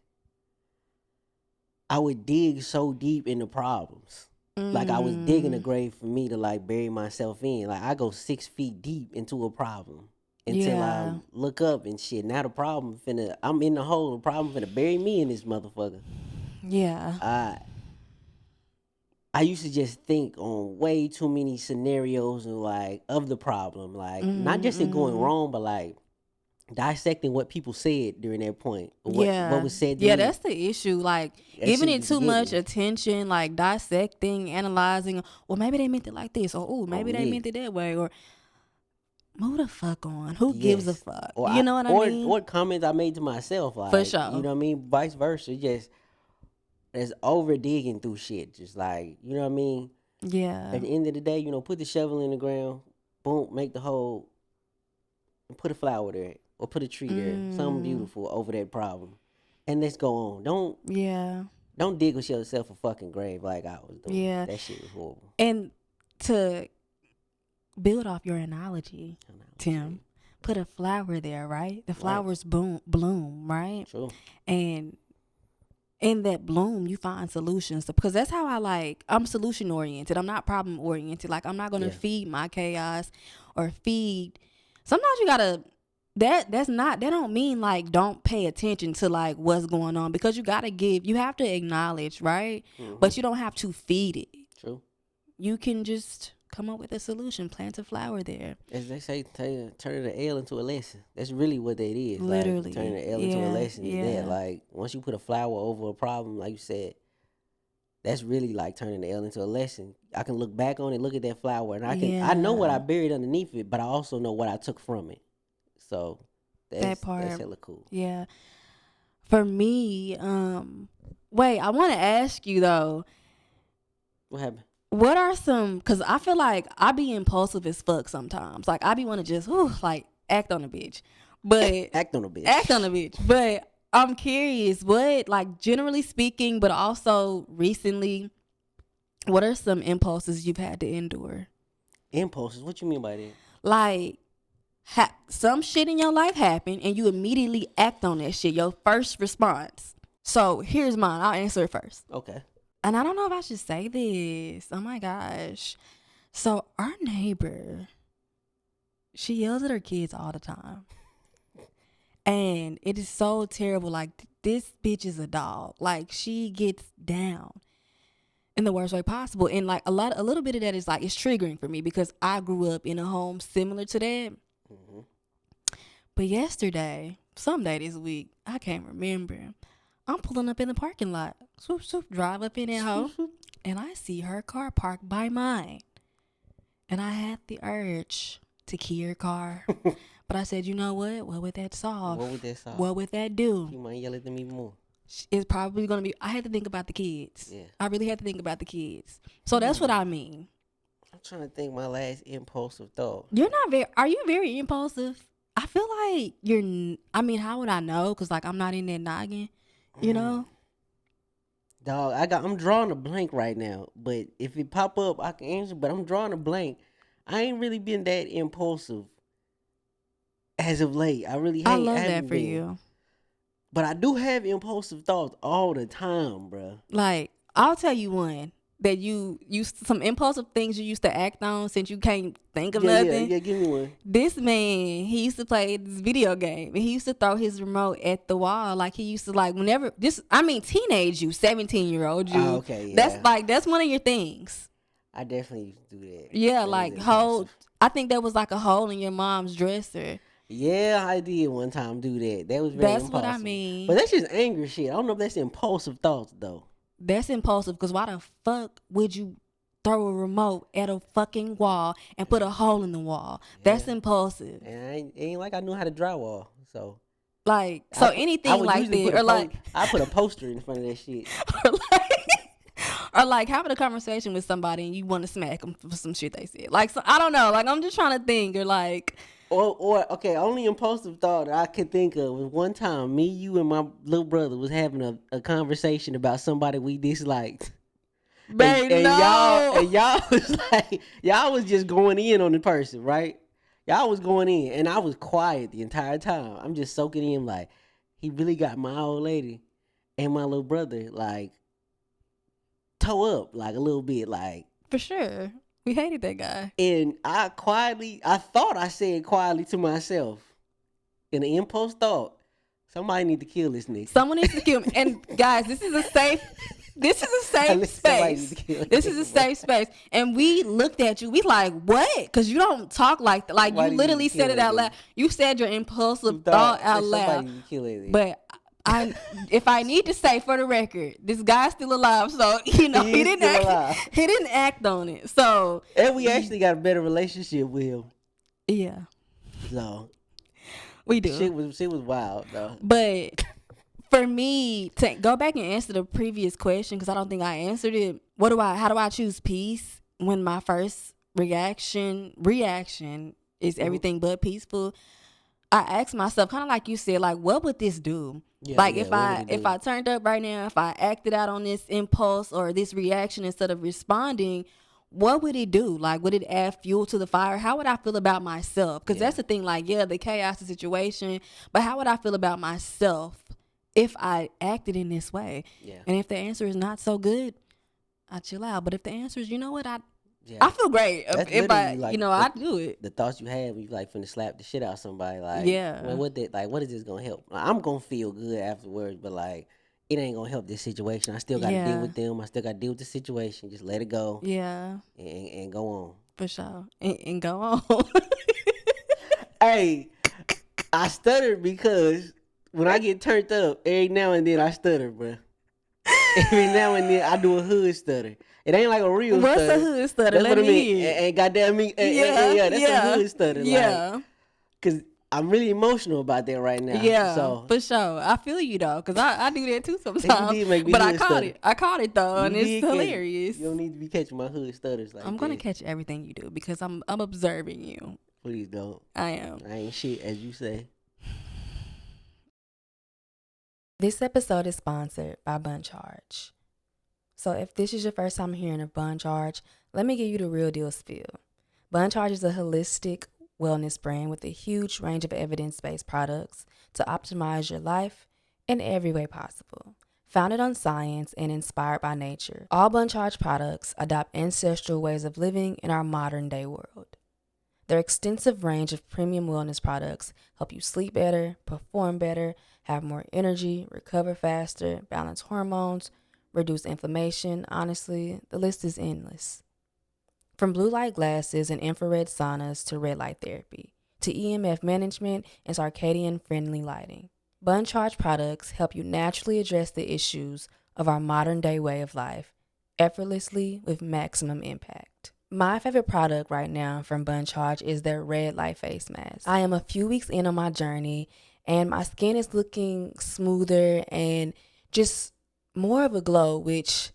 [SPEAKER 2] I would dig so deep into problems. Like I was digging a
[SPEAKER 1] Mm,
[SPEAKER 2] grave for me to like bury myself in. Like I go 6 feet deep into a problem until I
[SPEAKER 1] yeah.
[SPEAKER 2] look up and shit. Now the problem finna I'm in the hole. The problem finna bury me in this motherfucker.
[SPEAKER 1] Yeah.
[SPEAKER 2] I I used to just think on way too many scenarios and like of the problem. Like not just it going
[SPEAKER 1] Mm-hmm.
[SPEAKER 2] wrong, but like dissecting what people said during that point. Or what
[SPEAKER 1] Yeah.
[SPEAKER 2] was said to
[SPEAKER 1] Yeah,
[SPEAKER 2] me.
[SPEAKER 1] that's the issue. Like
[SPEAKER 2] That
[SPEAKER 1] giving
[SPEAKER 2] shit
[SPEAKER 1] it
[SPEAKER 2] used to
[SPEAKER 1] too
[SPEAKER 2] get
[SPEAKER 1] much
[SPEAKER 2] me.
[SPEAKER 1] attention, like dissecting, analyzing, well maybe they meant it like this, or oh maybe
[SPEAKER 2] On
[SPEAKER 1] they
[SPEAKER 2] this.
[SPEAKER 1] meant it that way, or move the fuck on. Who gives a
[SPEAKER 2] Yes.
[SPEAKER 1] fuck?
[SPEAKER 2] Or
[SPEAKER 1] You
[SPEAKER 2] I
[SPEAKER 1] know what I mean?
[SPEAKER 2] or comments I made to myself,
[SPEAKER 1] For
[SPEAKER 2] like, you
[SPEAKER 1] sure.
[SPEAKER 2] know what I mean? Vice versa. Just there's over digging through shit. Just like, you know what I mean?
[SPEAKER 1] Yeah.
[SPEAKER 2] At the end of the day, put the shovel in the ground, boom, make the hole, and put a flower there. Or put a tree there. Something
[SPEAKER 1] Mm,
[SPEAKER 2] beautiful over that problem. And let's go on.
[SPEAKER 1] yeah.
[SPEAKER 2] Don't dig with yourself a fucking grave like I was doing.
[SPEAKER 1] Yeah.
[SPEAKER 2] That shit was horrible.
[SPEAKER 1] And to build off your analogy,
[SPEAKER 2] I know what you
[SPEAKER 1] Tim,
[SPEAKER 2] say.
[SPEAKER 1] put a flower there, right? The
[SPEAKER 2] Right.
[SPEAKER 1] flowers bloom, right?
[SPEAKER 2] True.
[SPEAKER 1] And in that bloom, you find solutions because that's how I'm solution oriented. I'm not problem oriented. Like I'm not gonna
[SPEAKER 2] Yeah.
[SPEAKER 1] feed my chaos or feed. Sometimes you gotta. That don't mean like don't pay attention to like what's going on because you have to acknowledge, right?
[SPEAKER 2] Mm-hmm.
[SPEAKER 1] But you don't have to feed it.
[SPEAKER 2] True.
[SPEAKER 1] You can just come up with a solution, plant a flower there.
[SPEAKER 2] As they say, turn the L into a lesson. That's really what that is. Like turning
[SPEAKER 1] Literally.
[SPEAKER 2] the L into a
[SPEAKER 1] Yeah,
[SPEAKER 2] lesson is that.
[SPEAKER 1] yeah,
[SPEAKER 2] Like once you put a flower over a problem, like you said, that's really like turning the L into a lesson. I can look back on it, look at that flower, and I know what I
[SPEAKER 1] yeah.
[SPEAKER 2] buried underneath it, but I also know what I took from it. So
[SPEAKER 1] That
[SPEAKER 2] that's
[SPEAKER 1] part.
[SPEAKER 2] hella cool.
[SPEAKER 1] Yeah. For me, wait, I want to ask you though,
[SPEAKER 2] What happened?
[SPEAKER 1] what are some, cause I feel like I be impulsive as fuck sometimes. Like I be want to just, like act on a bitch, but
[SPEAKER 2] Act on a
[SPEAKER 1] act on
[SPEAKER 2] bitch.
[SPEAKER 1] a bitch. But I'm curious, what, like generally speaking, but also recently, what are some impulses you've had to endure?
[SPEAKER 2] Impulses. What you mean by that?
[SPEAKER 1] Like, some shit in your life happened and you immediately act on that shit. Your first response. So here's mine. I'll answer it first.
[SPEAKER 2] Okay.
[SPEAKER 1] And I don't know if I should say this. Oh my gosh. So our neighbor, she yells at her kids all the time. And it is so terrible. Like this bitch is a dog. Like she gets down in the worst way possible. And like a little bit of that is like it's triggering for me because I grew up in a home similar to that.
[SPEAKER 2] Mm-hmm.
[SPEAKER 1] But yesterday, someday this week, I can't remember. I'm pulling up in the parking lot. Swoop, swoop, drive up in that hoe. And I see her car parked by mine. And I had the urge to key her car. But I said, you know what? What would that solve?
[SPEAKER 2] What would that solve?
[SPEAKER 1] What would that do?
[SPEAKER 2] You might yell at them even more.
[SPEAKER 1] It's probably going to be, I had to think about the kids.
[SPEAKER 2] Yeah.
[SPEAKER 1] I really had to think about the kids. So that's what I mean.
[SPEAKER 2] I'm trying to think my last impulsive thought.
[SPEAKER 1] Are you very impulsive? I feel like I mean, how would I know? Because, like, I'm not in that noggin, you know?
[SPEAKER 2] Dog, I'm drawing a blank right now. But if it pop up, I can answer. But I'm drawing a blank. I ain't really been that impulsive as of late. I really
[SPEAKER 1] I
[SPEAKER 2] I
[SPEAKER 1] love that
[SPEAKER 2] haven't
[SPEAKER 1] for
[SPEAKER 2] been.
[SPEAKER 1] you.
[SPEAKER 2] But I do have impulsive thoughts all the time, bruh.
[SPEAKER 1] Like, I'll tell you one that you used some impulsive things you used to act on since you can't think of nothing.
[SPEAKER 2] Yeah. Give me one.
[SPEAKER 1] This man, he used to play this video game and he used to throw his remote at the wall. Like he used to like whenever teenage you, 17-year-old you.
[SPEAKER 2] Okay, yeah.
[SPEAKER 1] That's one of your things.
[SPEAKER 2] I definitely used to do that.
[SPEAKER 1] Yeah,
[SPEAKER 2] That was
[SPEAKER 1] like
[SPEAKER 2] impulsive.
[SPEAKER 1] I think that was like a hole in your mom's dresser.
[SPEAKER 2] Yeah, I did one time do that. That was very
[SPEAKER 1] That's what
[SPEAKER 2] impulsive.
[SPEAKER 1] I mean.
[SPEAKER 2] But that's just angry shit. I don't know if that's impulsive thoughts though.
[SPEAKER 1] That's impulsive because why the fuck would you throw a remote at a fucking wall and put a hole in the wall? That's
[SPEAKER 2] Yeah.
[SPEAKER 1] impulsive.
[SPEAKER 2] And it ain't like I knew how to drywall. So
[SPEAKER 1] Like,
[SPEAKER 2] I
[SPEAKER 1] so
[SPEAKER 2] I
[SPEAKER 1] anything
[SPEAKER 2] would
[SPEAKER 1] like
[SPEAKER 2] usually
[SPEAKER 1] that, or like,
[SPEAKER 2] I put a poster in front of that shit.
[SPEAKER 1] or like, or like having a conversation with somebody and you want to smack them for some shit they said. Like, so, I don't know. Like, I'm just trying to think, or like,
[SPEAKER 2] Or okay, only impulsive thought that I could think of was one time me, you, and my little brother was having a conversation about somebody we disliked.
[SPEAKER 1] babe, no.
[SPEAKER 2] Y'all was like y'all was just going in on the person, right? Y'all was going in and I was quiet the entire time. I'm just soaking in like he really got my old lady and my little brother like toe up like a little bit, like.
[SPEAKER 1] For sure. We hated that guy.
[SPEAKER 2] And I thought I said quietly to myself, in an impulse thought, somebody need to kill this nigga.
[SPEAKER 1] Someone needs to kill him. And guys, this is a safe
[SPEAKER 2] Somebody need to
[SPEAKER 1] space.
[SPEAKER 2] kill
[SPEAKER 1] This is a
[SPEAKER 2] nigga, bro.
[SPEAKER 1] safe space. And we looked at you. We like, what? Because you don't talk like that. Like,
[SPEAKER 2] Somebody
[SPEAKER 1] you
[SPEAKER 2] need to
[SPEAKER 1] literally
[SPEAKER 2] kill
[SPEAKER 1] said it
[SPEAKER 2] that
[SPEAKER 1] out loud.
[SPEAKER 2] nigga.
[SPEAKER 1] You said your impulsive
[SPEAKER 2] You
[SPEAKER 1] thought
[SPEAKER 2] thought
[SPEAKER 1] out
[SPEAKER 2] that
[SPEAKER 1] loud.
[SPEAKER 2] somebody need to kill that nigga.
[SPEAKER 1] But if I need to say for the record, this guy's still alive. So, you know,
[SPEAKER 2] He is still alive.
[SPEAKER 1] he didn't act on it. So,
[SPEAKER 2] And we actually got a better relationship with him.
[SPEAKER 1] yeah,
[SPEAKER 2] So
[SPEAKER 1] we do.
[SPEAKER 2] shit was wild though.
[SPEAKER 1] But for me to go back and answer the previous question, because I don't think I answered it. How do I choose peace when my first reaction is everything but peaceful? I ask myself, kind of like you said, like, what would this do? Like, if I turned up right now, if I acted out on this impulse or this reaction instead of responding, what would it do? Like, would it add fuel to the fire? How would I feel about myself? Because that's the thing, like, yeah, the chaos, the situation, but how would I feel about myself if I acted in this way?
[SPEAKER 2] Yeah.
[SPEAKER 1] And if the answer is not so good, I chill out. But if the answer is, you know what, I feel great if I,
[SPEAKER 2] like
[SPEAKER 1] I do it.
[SPEAKER 2] The thoughts you have when you like finna slap the shit out of somebody, like,
[SPEAKER 1] Yeah.
[SPEAKER 2] well, what is this gonna help? Like, I'm gonna feel good afterwards, but like, it ain't gonna help this situation. I still gotta deal with them. I still gotta deal with the situation. Just let it go.
[SPEAKER 1] Yeah.
[SPEAKER 2] And go on.
[SPEAKER 1] For sure. And go on.
[SPEAKER 2] Hey, I stuttered because when I get turned up, every now and then I stutter, bro. Every now and then I do a hood stutter. It ain't like a real
[SPEAKER 1] What's
[SPEAKER 2] stutter.
[SPEAKER 1] a hood stutter?
[SPEAKER 2] That's
[SPEAKER 1] Let
[SPEAKER 2] what I
[SPEAKER 1] me
[SPEAKER 2] mean.
[SPEAKER 1] hear.
[SPEAKER 2] And goddamn me, that's a hood stutter.
[SPEAKER 1] Yeah.
[SPEAKER 2] Like, cause I'm really emotional about that right now.
[SPEAKER 1] Yeah,
[SPEAKER 2] so
[SPEAKER 1] for sure. I feel you though, cause I do that too sometimes.
[SPEAKER 2] you did make me
[SPEAKER 1] but
[SPEAKER 2] hood stutter.
[SPEAKER 1] I caught it though, and it's
[SPEAKER 2] did catch it.
[SPEAKER 1] hilarious.
[SPEAKER 2] You don't need to be catching my hood stutters like
[SPEAKER 1] I'm
[SPEAKER 2] that.
[SPEAKER 1] gonna catch everything you do because I'm observing you.
[SPEAKER 2] Please don't.
[SPEAKER 1] I am.
[SPEAKER 2] I ain't shit, as you say.
[SPEAKER 1] This episode is sponsored by Bun Charge. So if this is your first time hearing of Bun Charge, let me give you the real deal spiel. Bun Charge is a holistic wellness brand with a huge range of evidence-based products to optimize your life in every way possible. Founded on science and inspired by nature, all Bun Charge products adopt ancestral ways of living in our modern day world. Their extensive range of premium wellness products help you sleep better, perform better, have more energy, recover faster, balance hormones, reduce inflammation. Honestly, the list is endless. From blue light glasses and infrared saunas to red light therapy, to EMF management and circadian friendly lighting, Bun Charge products help you naturally address the issues of our modern day way of life effortlessly with maximum impact. My favorite product right now from Bun Charge is their red light face mask. I am a few weeks in on my journey and my skin is looking smoother and just more of a glow, which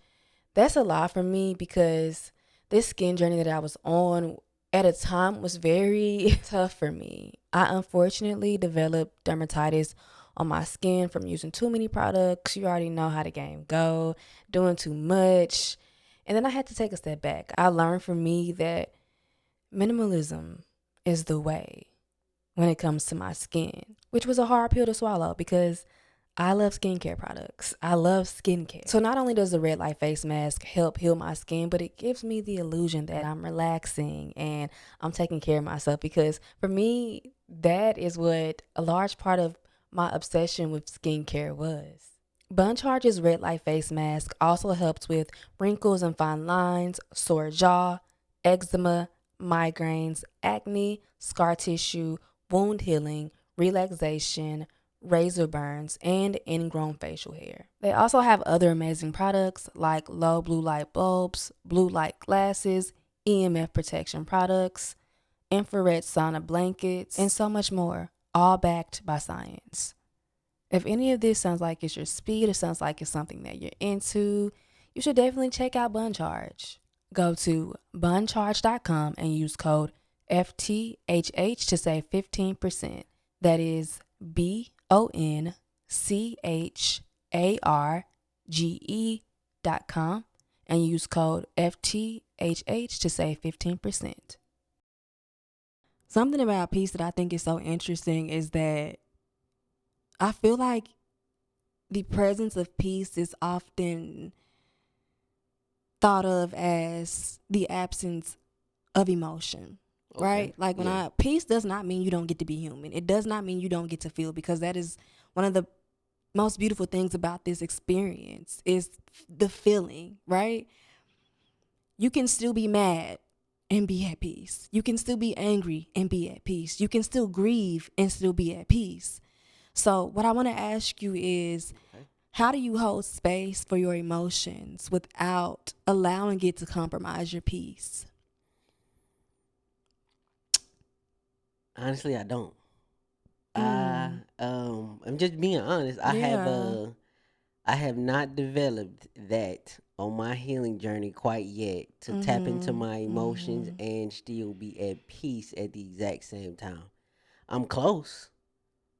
[SPEAKER 1] that's a lot for me because this skin journey that I was on at a time was very tough for me. I unfortunately developed dermatitis on my skin from using too many products. You already know how the game go, doing too much. And then I had to take a step back. I learned from me that minimalism is the way when it comes to my skin, which was a hard pill to swallow because I love skincare products. I love skincare. So not only does the red light face mask help heal my skin, but it gives me the illusion that I'm relaxing and I'm taking care of myself because for me, that is what a large part of my obsession with skincare was. Bun Charge's red light face mask also helps with wrinkles and fine lines, sore jaw, eczema, migraines, acne, scar tissue, wound healing, relaxation, razor burns, and ingrown facial hair. They also have other amazing products like low blue light bulbs, blue light glasses, EMF protection products, infrared sauna blankets, and so much more, all backed by science. If any of this sounds like it's your speed or sounds like it's something that you're into, you should definitely check out Bun Charge. Go to buncharge.com and use code FTHH to save 15%. That is BONCHARGE.com and use code FTHH to save 15%. Something about peace that I think is so interesting is that I feel like the presence of peace is often thought of as the absence of emotion,
[SPEAKER 2] Okay.
[SPEAKER 1] right? Like when
[SPEAKER 2] Yeah.
[SPEAKER 1] I peace does not mean you don't get to be human. It does not mean you don't get to feel, because that is one of the most beautiful things about this experience is the feeling, right? You can still be mad and be at peace. You can still be angry and be at peace. You can still grieve and still be at peace. So, what I want to ask you is,
[SPEAKER 2] Okay.
[SPEAKER 1] how do you hold space for your emotions without allowing it to compromise your peace?
[SPEAKER 2] Honestly, I don't.
[SPEAKER 1] Mm.
[SPEAKER 2] I'm just being honest.
[SPEAKER 1] Yeah.
[SPEAKER 2] I have not developed that on my healing journey quite yet to tap into
[SPEAKER 1] Mhm.
[SPEAKER 2] my emotions
[SPEAKER 1] Mhm.
[SPEAKER 2] and still be at peace at the exact same time. I'm close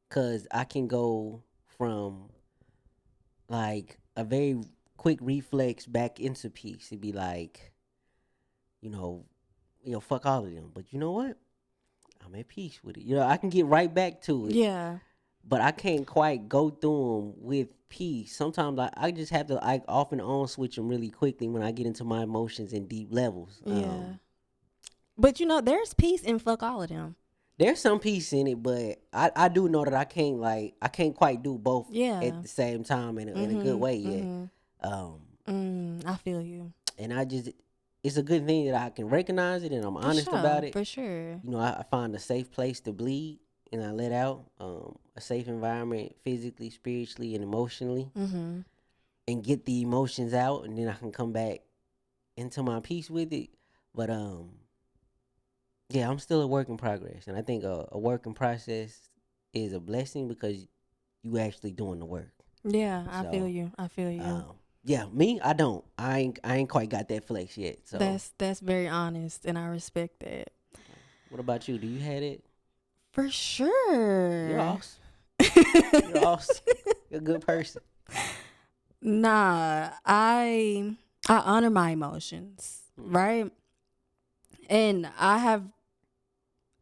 [SPEAKER 2] because I can go from like a very quick reflex back into peace. It'd be like, you know, fuck all of them. But you know what? I'm at peace with it. I can get right back to it,
[SPEAKER 1] Yeah.
[SPEAKER 2] but I can't quite go through them with peace. Sometimes I just have to like off and on switch them really quickly when I get into my emotions in deep levels.
[SPEAKER 1] Yeah. But there's peace in fuck all of them.
[SPEAKER 2] There's some peace in it, but I do know that I can't quite do both at
[SPEAKER 1] Yeah.
[SPEAKER 2] the same time in a good
[SPEAKER 1] Mhm.
[SPEAKER 2] way yet.
[SPEAKER 1] Mhm.
[SPEAKER 2] Um,
[SPEAKER 1] I feel you.
[SPEAKER 2] and it's a good thing that I can recognize it and I'm
[SPEAKER 1] For
[SPEAKER 2] honest about
[SPEAKER 1] sure.
[SPEAKER 2] it.
[SPEAKER 1] For sure.
[SPEAKER 2] I find a safe place to bleed and I let out a safe environment physically, spiritually, and emotionally,
[SPEAKER 1] Mhm.
[SPEAKER 2] and get the emotions out, and then I can come back into my peace with it. But yeah, I'm still a work in progress, and I think a work in process is a blessing because you actually doing the work.
[SPEAKER 1] Yeah, I feel
[SPEAKER 2] So
[SPEAKER 1] you. I feel you.
[SPEAKER 2] yeah, me, I don't. I ain't quite got that flex yet. So
[SPEAKER 1] That's very honest, and I respect that.
[SPEAKER 2] what about you? Do you have it?
[SPEAKER 1] For
[SPEAKER 2] You're
[SPEAKER 1] sure.
[SPEAKER 2] awesome. You're awesome. You're a good person.
[SPEAKER 1] Nah, I honor my emotions,
[SPEAKER 2] Mm,
[SPEAKER 1] right? And I have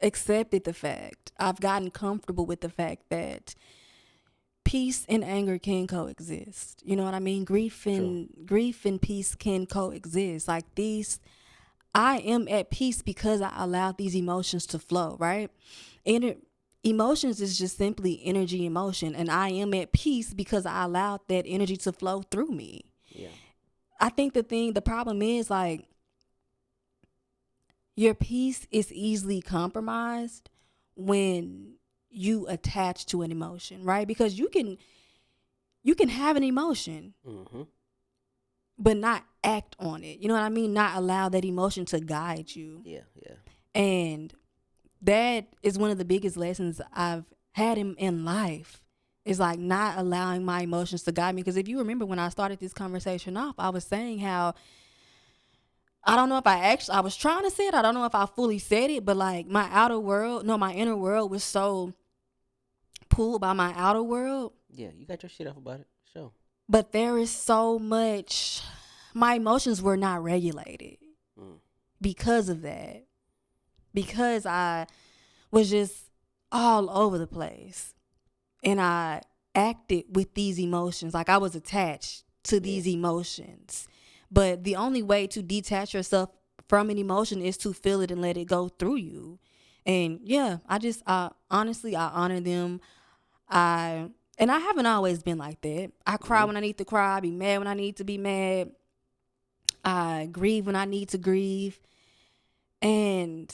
[SPEAKER 1] accepted the fact. I've gotten comfortable with the fact that peace and anger can coexist. You know what I mean?
[SPEAKER 2] true.
[SPEAKER 1] Grief and peace can coexist. Like these, I am at peace because I allowed these emotions to flow, right? And emotions is just simply energy emotion, and I am at peace because I allowed that energy to flow through me.
[SPEAKER 2] Yeah.
[SPEAKER 1] I think the problem is like your peace is easily compromised when you attach to an emotion, right? Because you can have an emotion
[SPEAKER 2] Mm-hmm.
[SPEAKER 1] but not act on it. You know what I mean? Not allow that emotion to guide you.
[SPEAKER 2] Yeah. Yeah.
[SPEAKER 1] And that is one of the biggest lessons I've had in life. Is like not allowing my emotions to guide me. Because if you remember when I started this conversation off, I was saying how I don't know if I was trying to say it. I don't know if I fully said it, but like my inner world was so pulled by my outer world.
[SPEAKER 2] Yeah. You got your shit off about it. Sure.
[SPEAKER 1] But there is so much, my emotions were not regulated
[SPEAKER 2] Mm.
[SPEAKER 1] because of that. Because I was just all over the place. And I acted with these emotions. Like I was attached to
[SPEAKER 2] Yeah.
[SPEAKER 1] these emotions. But the only way to detach yourself from an emotion is to feel it and let it go through you. And yeah, I honestly, I honor them. And I haven't always been like that. I cry
[SPEAKER 2] Mm-hmm.
[SPEAKER 1] when I need to cry. I be mad when I need to be mad. I grieve when I need to grieve. And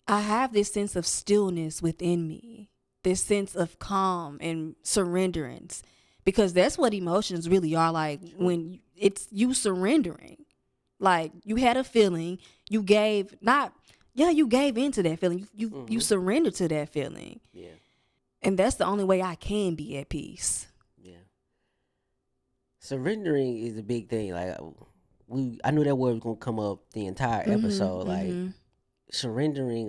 [SPEAKER 1] I have this sense of stillness within me, this sense of calm and surrenderance, because that's what emotions really are like
[SPEAKER 2] True.
[SPEAKER 1] when it's you surrendering. Like you had a feeling, you gave not yeah, you gave into that feeling. You
[SPEAKER 2] Mm-hmm.
[SPEAKER 1] surrendered to that feeling.
[SPEAKER 2] Yeah.
[SPEAKER 1] And that's the only way I can be at peace.
[SPEAKER 2] Yeah. Surrendering is a big thing. Like I knew that word was gonna come up the entire
[SPEAKER 1] Mhm.
[SPEAKER 2] episode. Like
[SPEAKER 1] Mhm.
[SPEAKER 2] surrendering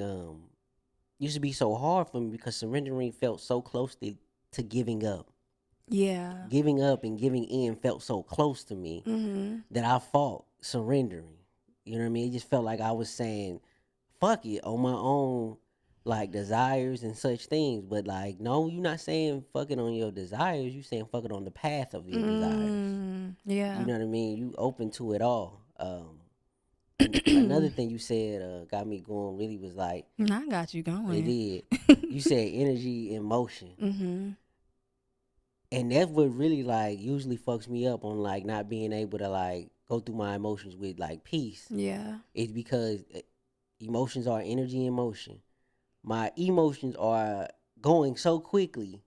[SPEAKER 2] used to be so hard for me because surrendering felt so close to giving up.
[SPEAKER 1] Yeah.
[SPEAKER 2] Giving up and giving in felt so close to me
[SPEAKER 1] Mhm.
[SPEAKER 2] that I fought surrendering. You know what I mean? It just felt like I was saying, fuck it, on my own. like desires and such things. But like, no, you're not saying fuck it on your desires. You saying fuck it on the path of your desires. You
[SPEAKER 1] Yeah.
[SPEAKER 2] know what I mean? You open to it all. And another thing you said got me going. Really was like
[SPEAKER 1] I got you
[SPEAKER 2] it
[SPEAKER 1] going.
[SPEAKER 2] did. You said energy and motion,
[SPEAKER 1] Mm-hmm.
[SPEAKER 2] and that's what really like usually fucks me up on like not being able to like go through my emotions with like peace.
[SPEAKER 1] Yeah.
[SPEAKER 2] It's because emotions are energy in motion. My emotions are going so quickly,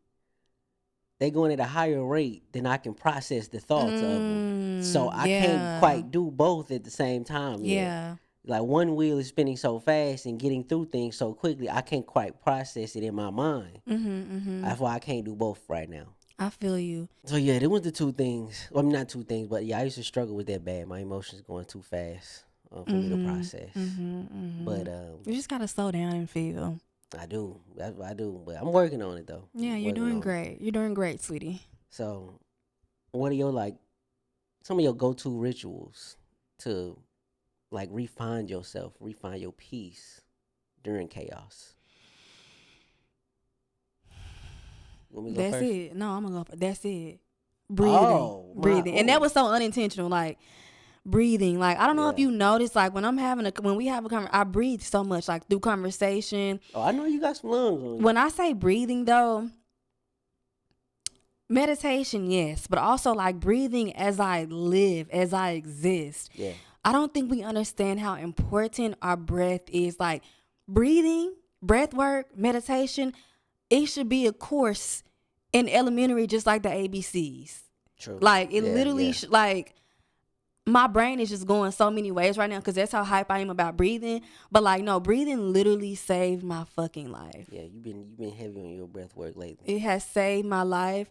[SPEAKER 2] they going at a higher rate than I can process the thoughts of them. So I can't
[SPEAKER 1] Yeah.
[SPEAKER 2] quite do both at the same time yet.
[SPEAKER 1] Yeah.
[SPEAKER 2] Like one wheel is spinning so fast and getting through things so quickly, I can't quite process it in my mind.
[SPEAKER 1] Mm-hmm. Mm-hmm.
[SPEAKER 2] That's why I can't do both right now.
[SPEAKER 1] I feel you.
[SPEAKER 2] So yeah, there was the two things. Well, I mean, not two things, but yeah, I used to struggle with that bad. My emotions going too fast for me to
[SPEAKER 1] Mm-hmm.
[SPEAKER 2] process.
[SPEAKER 1] Mm-hmm. Mm-hmm.
[SPEAKER 2] But
[SPEAKER 1] You just gotta slow down and feel.
[SPEAKER 2] I do. That's what I do. But I'm working on it though.
[SPEAKER 1] Yeah,
[SPEAKER 2] I'm
[SPEAKER 1] you're
[SPEAKER 2] working
[SPEAKER 1] doing
[SPEAKER 2] on it.
[SPEAKER 1] great. You're doing great, sweetie.
[SPEAKER 2] So, what are your like some of your go-to rituals to like refine yourself, refine your peace during chaos? You want me to go
[SPEAKER 1] That's
[SPEAKER 2] first?
[SPEAKER 1] it. No, I'm gonna go. That's it. Breathing,
[SPEAKER 2] Oh my!
[SPEAKER 1] breathing, and that
[SPEAKER 2] Oh,
[SPEAKER 1] was so unintentional. Like breathing. Like I don't know if
[SPEAKER 2] yeah.
[SPEAKER 1] you noticed. Like when we have a I breathe so much. Like through conversation.
[SPEAKER 2] Oh, I know you got some lungs on you.
[SPEAKER 1] When I say breathing, though, meditation, yes, but also like breathing as I live, as I exist.
[SPEAKER 2] Yeah,
[SPEAKER 1] I don't think we understand how important our breath is. Like breathing, breath work, meditation, it should be a course in elementary, just like the ABCs.
[SPEAKER 2] true.
[SPEAKER 1] Like it
[SPEAKER 2] Yeah,
[SPEAKER 1] literally,
[SPEAKER 2] yeah,
[SPEAKER 1] like my brain is just going so many ways right now because that's how hype I am about breathing. But like, no, breathing literally saved my fucking life.
[SPEAKER 2] yeah. You've been heavy on your breath work lately.
[SPEAKER 1] It has saved my life.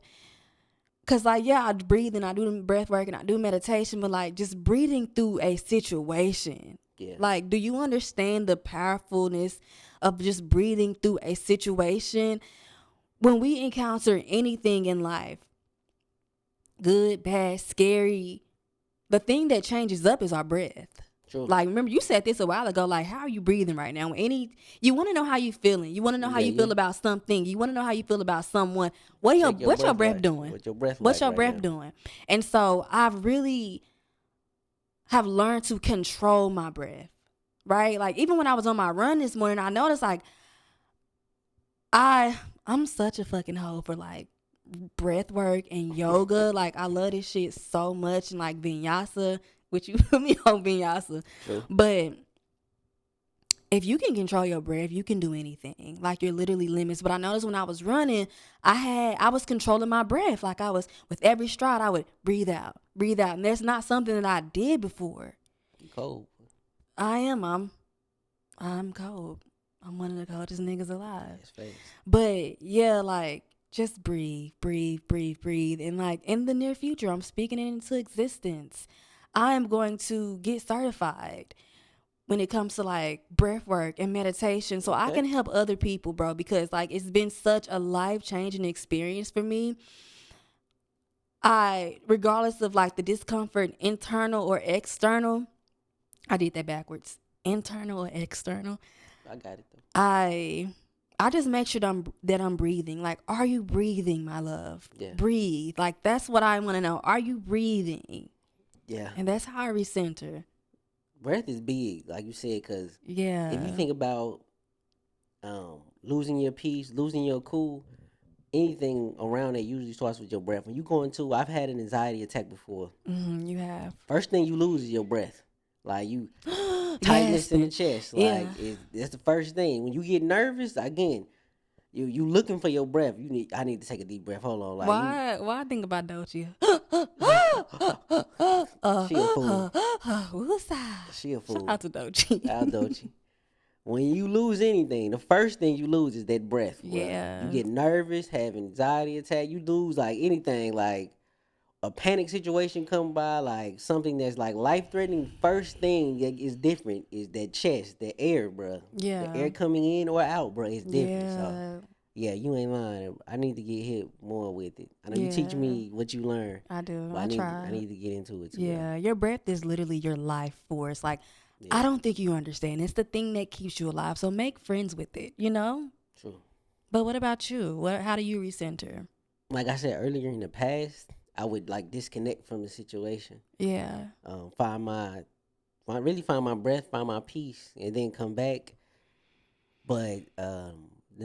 [SPEAKER 1] Cause like yeah, I breathe and I do breath work and I do meditation, but like just breathing through a situation.
[SPEAKER 2] Yeah,
[SPEAKER 1] Like, do you understand the powerfulness of just breathing through a situation? When we encounter anything in life, good, bad, scary, the thing that changes up is our breath.
[SPEAKER 2] true.
[SPEAKER 1] Like, remember you said this a while ago. Like, how are you breathing right now? You want to know how you feeling. You want to know how
[SPEAKER 2] Yeah,
[SPEAKER 1] you feel
[SPEAKER 2] you
[SPEAKER 1] about something. You want to know how you feel about someone.
[SPEAKER 2] check your
[SPEAKER 1] What's your
[SPEAKER 2] breath
[SPEAKER 1] breath
[SPEAKER 2] like.
[SPEAKER 1] doing?
[SPEAKER 2] What your breath
[SPEAKER 1] What's
[SPEAKER 2] like
[SPEAKER 1] your
[SPEAKER 2] right
[SPEAKER 1] breath
[SPEAKER 2] now?
[SPEAKER 1] doing? And so I've really have learned to control my breath. Right? Like even when I was on my run this morning, I noticed like I'm such a fucking hoe for like breath work and yoga. Like I love this shit so much and like vinyasa, which you put me on vinyasa.
[SPEAKER 2] True.
[SPEAKER 1] But if you can control your breath, you can do anything. Like you're literally limits. But I noticed when I was running, I was controlling my breath. Like I was with every stride, I would breathe out, breathe out. And that's not something that I did before.
[SPEAKER 2] You cold.
[SPEAKER 1] I am. I'm cold. I'm one of the coldest niggas alive.
[SPEAKER 2] Fast, fast.
[SPEAKER 1] But yeah, like just breathe, breathe, breathe, breathe. And like in the near future, I'm speaking it into existence. I am going to get certified when it comes to like breath work and meditation so I
[SPEAKER 2] Okay.
[SPEAKER 1] can help other people, bro, because like it's been such a life-changing experience for me. I regardless of like the discomfort internal or external, I did that backwards. Internal or external.
[SPEAKER 2] I got it though.
[SPEAKER 1] I I just make sure that I'm breathing. Like, are you breathing, my love?
[SPEAKER 2] Yeah.
[SPEAKER 1] Breathe. Like that's what I want to know. Are you breathing?
[SPEAKER 2] Yeah.
[SPEAKER 1] And that's how I recenter.
[SPEAKER 2] Breath is big, like you said, because if you
[SPEAKER 1] Yeah.
[SPEAKER 2] think about losing your peace, losing your cool, anything around it usually starts with your breath. When you go into, I've had an anxiety attack before.
[SPEAKER 1] You have.
[SPEAKER 2] First thing you lose is your breath. Like you
[SPEAKER 1] Yes.
[SPEAKER 2] tightness in the chest.
[SPEAKER 1] Yeah.
[SPEAKER 2] Like that's the first thing. When you get nervous, again, you looking for your breath. I need to take a deep breath. Hold on, like you.
[SPEAKER 1] Why I think about Dochi?
[SPEAKER 2] She a fool. She a
[SPEAKER 1] Shout
[SPEAKER 2] fool.
[SPEAKER 1] out to Dochi.
[SPEAKER 2] Al Dolce. When you lose anything, the first thing you lose is that breath, bro. You
[SPEAKER 1] Yeah.
[SPEAKER 2] get nervous, have anxiety attack. You lose like anything, like a panic situation come by, like something that's like life threatening. First thing that is different is that chest, the air, bro. The
[SPEAKER 1] Yeah.
[SPEAKER 2] air coming in or out, bro, is different. So
[SPEAKER 1] Yeah.
[SPEAKER 2] yeah, you ain't lying. I need to get hit more with it. I know you teach
[SPEAKER 1] Yeah.
[SPEAKER 2] me what you learn,
[SPEAKER 1] I do.
[SPEAKER 2] but
[SPEAKER 1] I
[SPEAKER 2] I
[SPEAKER 1] try.
[SPEAKER 2] need to get into it too, though.
[SPEAKER 1] Yeah. Your breath is literally your life force. Like
[SPEAKER 2] Yeah,
[SPEAKER 1] I don't think you understand. It's the thing that keeps you alive. So make friends with it, you know?
[SPEAKER 2] true.
[SPEAKER 1] But what about you? How do you recenter?
[SPEAKER 2] Like I said earlier in the past, I would like disconnect from the situation,
[SPEAKER 1] Yeah.
[SPEAKER 2] really find my breath, find my peace, and then come back. But the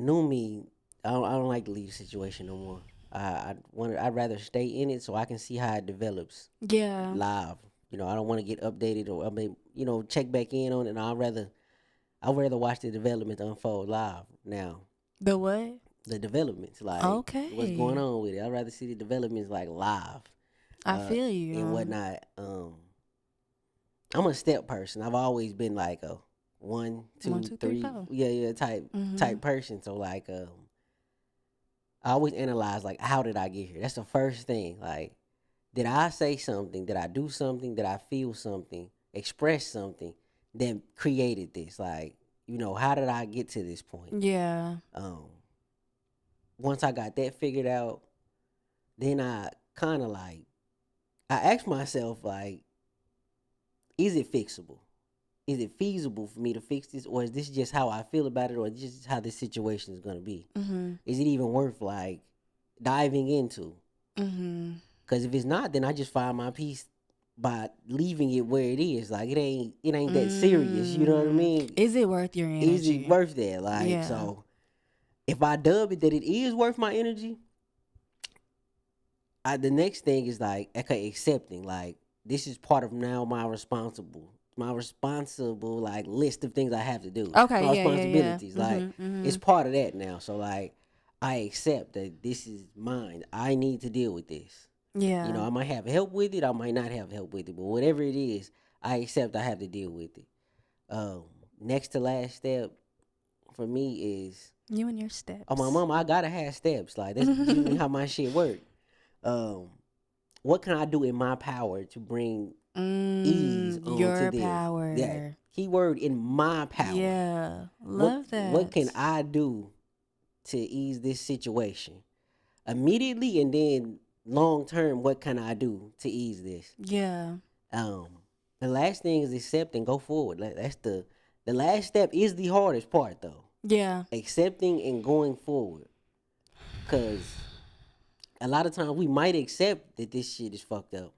[SPEAKER 2] new me, I don't like to leave the situation no more. I'd rather stay in it so I can see how it develops
[SPEAKER 1] Yeah.
[SPEAKER 2] live. I don't want to get updated or check back in on it. And I'd rather watch the development unfold live now.
[SPEAKER 1] The what?
[SPEAKER 2] The developments, like what's going
[SPEAKER 1] Okay.
[SPEAKER 2] on with it. I'd rather see the developments like live,
[SPEAKER 1] I
[SPEAKER 2] uh,
[SPEAKER 1] feel you.
[SPEAKER 2] and whatnot. I'm a step person. I've always been like a one,
[SPEAKER 1] One,
[SPEAKER 2] two,
[SPEAKER 1] two, three,
[SPEAKER 2] three,
[SPEAKER 1] four.
[SPEAKER 2] yeah, type
[SPEAKER 1] Mm-hmm.
[SPEAKER 2] type person. So like, I always analyze like, how did I get here? That's the first thing. Like, did I say something? Did I do something? Did I feel something? Express something that created this? Like, how did I get to this point?
[SPEAKER 1] Yeah.
[SPEAKER 2] Um, Once I got that figured out, then I kind of like I asked myself like, is it fixable? Is it feasible for me to fix this, or is this just how I feel about it, or just how this situation is gonna be?
[SPEAKER 1] Mm-hmm.
[SPEAKER 2] Is it even worth like diving into?
[SPEAKER 1] Mm-hmm.
[SPEAKER 2] Because if it's not, then I just find my peace by leaving it where it is. Like it ain't that serious. You know what I mean?
[SPEAKER 1] Is it worth your
[SPEAKER 2] Is it
[SPEAKER 1] energy?
[SPEAKER 2] worth that? Like
[SPEAKER 1] Yeah.
[SPEAKER 2] so, if I dub it that it is worth my energy, the next thing is like, okay, accepting like this is part of now my responsible like list of things I have to do.
[SPEAKER 1] Okay.
[SPEAKER 2] My
[SPEAKER 1] Yeah. Yeah. Yeah.
[SPEAKER 2] responsibilities, like
[SPEAKER 1] Mm-hmm.
[SPEAKER 2] it's
[SPEAKER 1] Mm-hmm.
[SPEAKER 2] part of that now. So like I accept that this is mine. I need to deal with this.
[SPEAKER 1] Yeah.
[SPEAKER 2] I might have help with it, I might not have help with it, but whatever it is, I accept I have to deal with it. Um, Next to last step for me is,
[SPEAKER 1] You and your
[SPEAKER 2] oh my
[SPEAKER 1] steps.
[SPEAKER 2] mama, I gotta have steps. Like that's usually how my shit work. Um, what can I do in my power to bring ease onto
[SPEAKER 1] Your
[SPEAKER 2] this? That
[SPEAKER 1] power.
[SPEAKER 2] keyword, in my power.
[SPEAKER 1] Yeah.
[SPEAKER 2] What
[SPEAKER 1] Love
[SPEAKER 2] what can
[SPEAKER 1] that.
[SPEAKER 2] I do to ease this situation immediately, and then long term? What can I do to ease this?
[SPEAKER 1] Yeah.
[SPEAKER 2] Um, the last thing is accept and go forward. That's the last step is the hardest part though.
[SPEAKER 1] Yeah.
[SPEAKER 2] Accepting and going forward, cause a lot of times we might accept that this shit is fucked up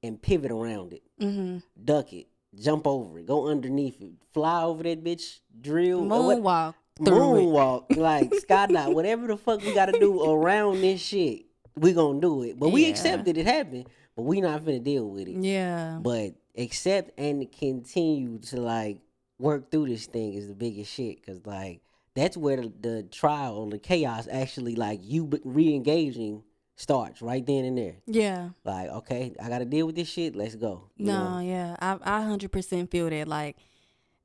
[SPEAKER 2] and pivot around it,
[SPEAKER 1] Mm-hmm.
[SPEAKER 2] duck it, jump over it, go underneath it, fly over that bitch, drill, what,
[SPEAKER 1] Moonwalk through it.
[SPEAKER 2] moonwalk, like skydive, whatever the fuck we gotta do around this shit, we gonna do it. But we
[SPEAKER 1] Yeah.
[SPEAKER 2] accept that it happened, but we not finna deal with it.
[SPEAKER 1] Yeah.
[SPEAKER 2] But accept and continue to like work through this thing is the biggest shit, cause like that's where the trial or the chaos actually, like you re-engaging, starts right then and there.
[SPEAKER 1] Yeah.
[SPEAKER 2] Like, okay, I gotta deal with this shit. Let's go.
[SPEAKER 1] No, yeah. I 100% feel that. Like,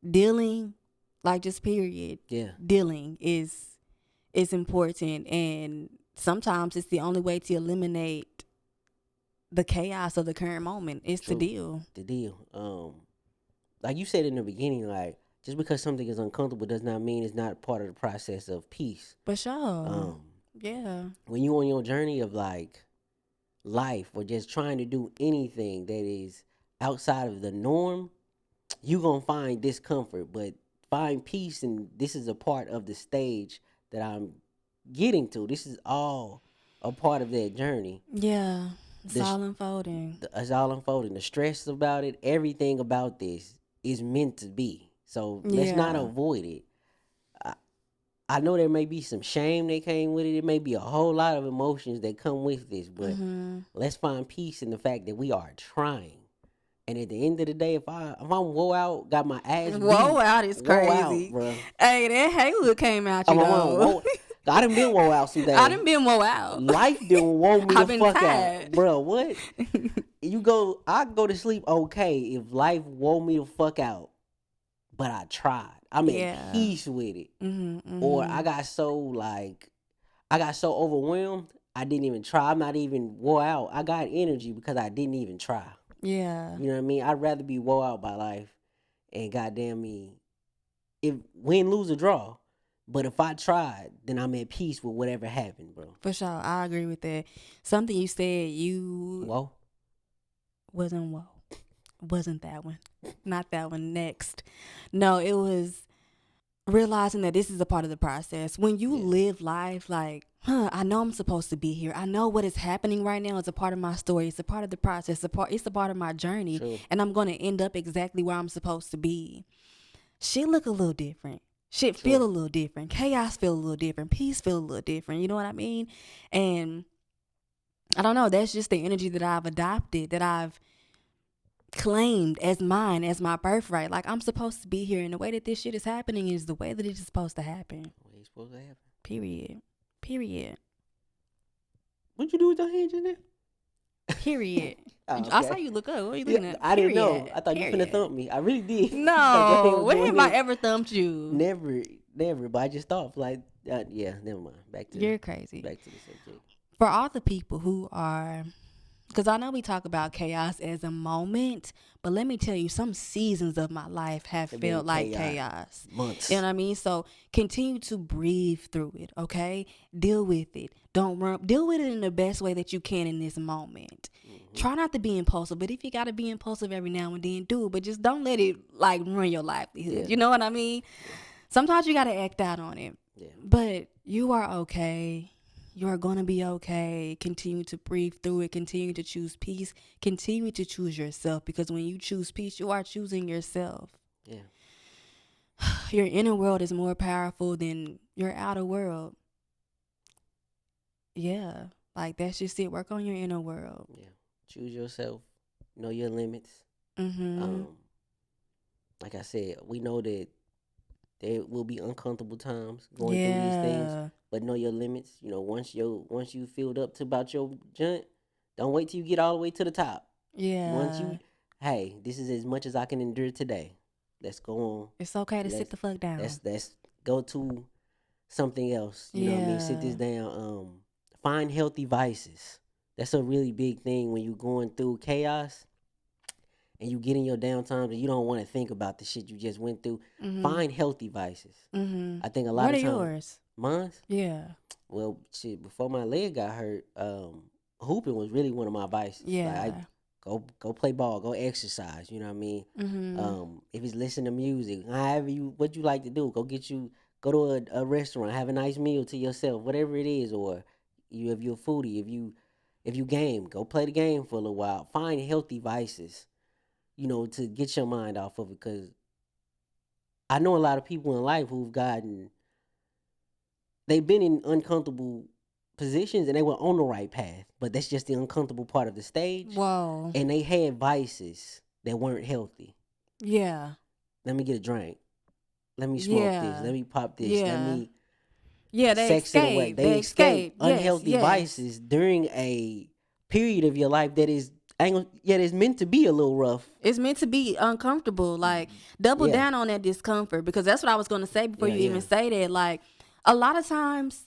[SPEAKER 1] dealing, like, just period,
[SPEAKER 2] Yeah,
[SPEAKER 1] dealing is important. And sometimes it's the only way to eliminate the chaos of the current moment is to
[SPEAKER 2] true.
[SPEAKER 1] deal.
[SPEAKER 2] The deal. Like you said in the beginning, like just because something is uncomfortable does not mean it's not part of the process of peace.
[SPEAKER 1] For sure.
[SPEAKER 2] Um,
[SPEAKER 1] Yeah.
[SPEAKER 2] when you on your journey of like life or just trying to do anything that is outside of the norm, you gonna find discomfort, but find peace, and this is a part of the stage that I'm getting to. This is all a part of that journey.
[SPEAKER 1] Yeah. It's
[SPEAKER 2] The, sh-
[SPEAKER 1] all unfolding.
[SPEAKER 2] it's all unfolding. The stress about it, everything about this is meant to be. So let's not
[SPEAKER 1] Yeah.
[SPEAKER 2] avoid it. I, I know there may be some shame that came with it. It may be a whole lot of emotions that come with this, but
[SPEAKER 1] Mm-hmm.
[SPEAKER 2] let's find peace in the fact that we are trying. And at the end of the day, if I'm woe out, got my ass
[SPEAKER 1] Whoa,
[SPEAKER 2] beat,
[SPEAKER 1] out is
[SPEAKER 2] woe out,
[SPEAKER 1] crazy.
[SPEAKER 2] bro.
[SPEAKER 1] Hey, that Haywood came out
[SPEAKER 2] I'm
[SPEAKER 1] you
[SPEAKER 2] my mom,
[SPEAKER 1] though.
[SPEAKER 2] woe. I done been woe out some
[SPEAKER 1] I
[SPEAKER 2] days.
[SPEAKER 1] done been woe out.
[SPEAKER 2] Life didn't woe me the
[SPEAKER 1] I've been
[SPEAKER 2] fuck out,
[SPEAKER 1] tired.
[SPEAKER 2] bro. What? I go to sleep okay if life wore me the fuck out, but I tried. I'm at
[SPEAKER 1] Yeah.
[SPEAKER 2] peace with it.
[SPEAKER 1] Mhm.
[SPEAKER 2] Or
[SPEAKER 1] Mhm.
[SPEAKER 2] I got so overwhelmed, I didn't even try. I'm not even wore out. I got energy because I didn't even try.
[SPEAKER 1] Yeah.
[SPEAKER 2] You know what I mean? I'd rather be wore out by life and goddamn me, if win, lose, or draw. But if I tried, then I'm at peace with whatever happened, bro.
[SPEAKER 1] For sure. I agree with that. Something you said you
[SPEAKER 2] Whoa.
[SPEAKER 1] wasn't woe. Wasn't that one. Not that one. Next. No, it was realizing that this is a part of the process. When you
[SPEAKER 2] Yeah,
[SPEAKER 1] live life like, I know I'm supposed to be here. I know what is happening right now is a part of my story. It's a part of the process. It's a part of my journey.
[SPEAKER 2] true,
[SPEAKER 1] And I'm going to end up exactly where I'm supposed to be. Shit look a little different. Shit feel
[SPEAKER 2] true.
[SPEAKER 1] a little different. Chaos feel a little different. Peace feel a little different. You know what I mean? And I don't know. That's just the energy that I've adopted, that I've claimed as mine, as my birthright. Like I'm supposed to be here, and the way that this shit is happening is the way that it is supposed to happen.
[SPEAKER 2] What you supposed to happen?
[SPEAKER 1] Period. Period.
[SPEAKER 2] What you do with your hand just now?
[SPEAKER 1] Period.
[SPEAKER 2] Oh,
[SPEAKER 1] I saw
[SPEAKER 2] okay.
[SPEAKER 1] you look up. What are you
[SPEAKER 2] Yeah,
[SPEAKER 1] looking at?
[SPEAKER 2] I didn't know.
[SPEAKER 1] Period.
[SPEAKER 2] I thought you finna
[SPEAKER 1] Period.
[SPEAKER 2] thump me. I really did. Thought your hand
[SPEAKER 1] No.
[SPEAKER 2] was
[SPEAKER 1] When
[SPEAKER 2] going
[SPEAKER 1] have I
[SPEAKER 2] in.
[SPEAKER 1] ever thumped you?
[SPEAKER 2] Never, never. But I just thought, like, yeah, never mind.
[SPEAKER 1] You're crazy.
[SPEAKER 2] Back to the subject.
[SPEAKER 1] For all the people who are, because I know we talk about chaos as a moment, but let me tell you, some seasons of my life have
[SPEAKER 2] Have been
[SPEAKER 1] felt like
[SPEAKER 2] chaotic
[SPEAKER 1] chaos. You know
[SPEAKER 2] months.
[SPEAKER 1] what I mean? So continue to breathe through it, okay? Deal with it. Don't run. Deal with it in the best way that you can in this moment.
[SPEAKER 2] Hmm.
[SPEAKER 1] Try not to be impulsive, but if you gotta be impulsive every now and then, do it. But just don't let it like ruin your livelihood.
[SPEAKER 2] Yeah,
[SPEAKER 1] You know what I mean?
[SPEAKER 2] yeah,
[SPEAKER 1] Sometimes you gotta act out on it,
[SPEAKER 2] yeah,
[SPEAKER 1] but you are okay. You are going to be okay. Continue to breathe through it. Continue to choose peace. Continue to choose yourself, because when you choose peace, you are choosing yourself.
[SPEAKER 2] yeah,
[SPEAKER 1] Your inner world is more powerful than your outer world. Yeah. Like that's just it. Work on your inner world.
[SPEAKER 2] yeah. Choose yourself. Know your limits.
[SPEAKER 1] Mhm.
[SPEAKER 2] Um, like I said, we know that there will be uncomfortable times going through these things,
[SPEAKER 1] Yeah.
[SPEAKER 2] but know your limits. Once you filled up to about your junk, don't wait till you get all the way to the top. Once you,
[SPEAKER 1] Yeah.
[SPEAKER 2] hey, this is as much as I can endure today. Let's go on.
[SPEAKER 1] It's okay to sit
[SPEAKER 2] Let's
[SPEAKER 1] the fuck down.
[SPEAKER 2] let's go to something else. You know what I mean? Sit this
[SPEAKER 1] Yeah.
[SPEAKER 2] down. Find healthy vices. That's a really big thing when you're going through chaos and you get in your downtimes and you don't want to think about the shit you just went through.
[SPEAKER 1] Mhm.
[SPEAKER 2] Find healthy vices.
[SPEAKER 1] Mhm.
[SPEAKER 2] I think a lot
[SPEAKER 1] What
[SPEAKER 2] of
[SPEAKER 1] are
[SPEAKER 2] times,
[SPEAKER 1] yours?
[SPEAKER 2] mine.
[SPEAKER 1] Yeah.
[SPEAKER 2] Well, shit. Before my leg got hurt, hooping was really one of my vices. Like I
[SPEAKER 1] Yeah.
[SPEAKER 2] go play ball, go exercise. You know what I mean?
[SPEAKER 1] Mhm.
[SPEAKER 2] If it's listen to music, however you what you like to do, go to a restaurant, have a nice meal to yourself, whatever it is, or if you're a foodie, if you game, go play the game for a little while. Find healthy vices, to get your mind off of it. Because I know a lot of people in life they've been in uncomfortable positions and they were on the right path, but that's just the uncomfortable part of the stage.
[SPEAKER 1] Whoa.
[SPEAKER 2] And they had vices that weren't healthy.
[SPEAKER 1] Yeah.
[SPEAKER 2] Let me get a drink. Let me smoke this.
[SPEAKER 1] Yeah.
[SPEAKER 2] Let me pop this. Let
[SPEAKER 1] Yeah.
[SPEAKER 2] me
[SPEAKER 1] Yeah, they
[SPEAKER 2] sex it away.
[SPEAKER 1] escape.
[SPEAKER 2] They
[SPEAKER 1] They
[SPEAKER 2] escape
[SPEAKER 1] escape. Yes,
[SPEAKER 2] unhealthy
[SPEAKER 1] yes.
[SPEAKER 2] vices during a period of your life that is yet is meant to be a little rough.
[SPEAKER 1] It's meant to be uncomfortable. Like double
[SPEAKER 2] Yeah,
[SPEAKER 1] down on that discomfort, because that's what I was going to say before
[SPEAKER 2] yeah,
[SPEAKER 1] you even
[SPEAKER 2] yeah,
[SPEAKER 1] say that. Like a lot of times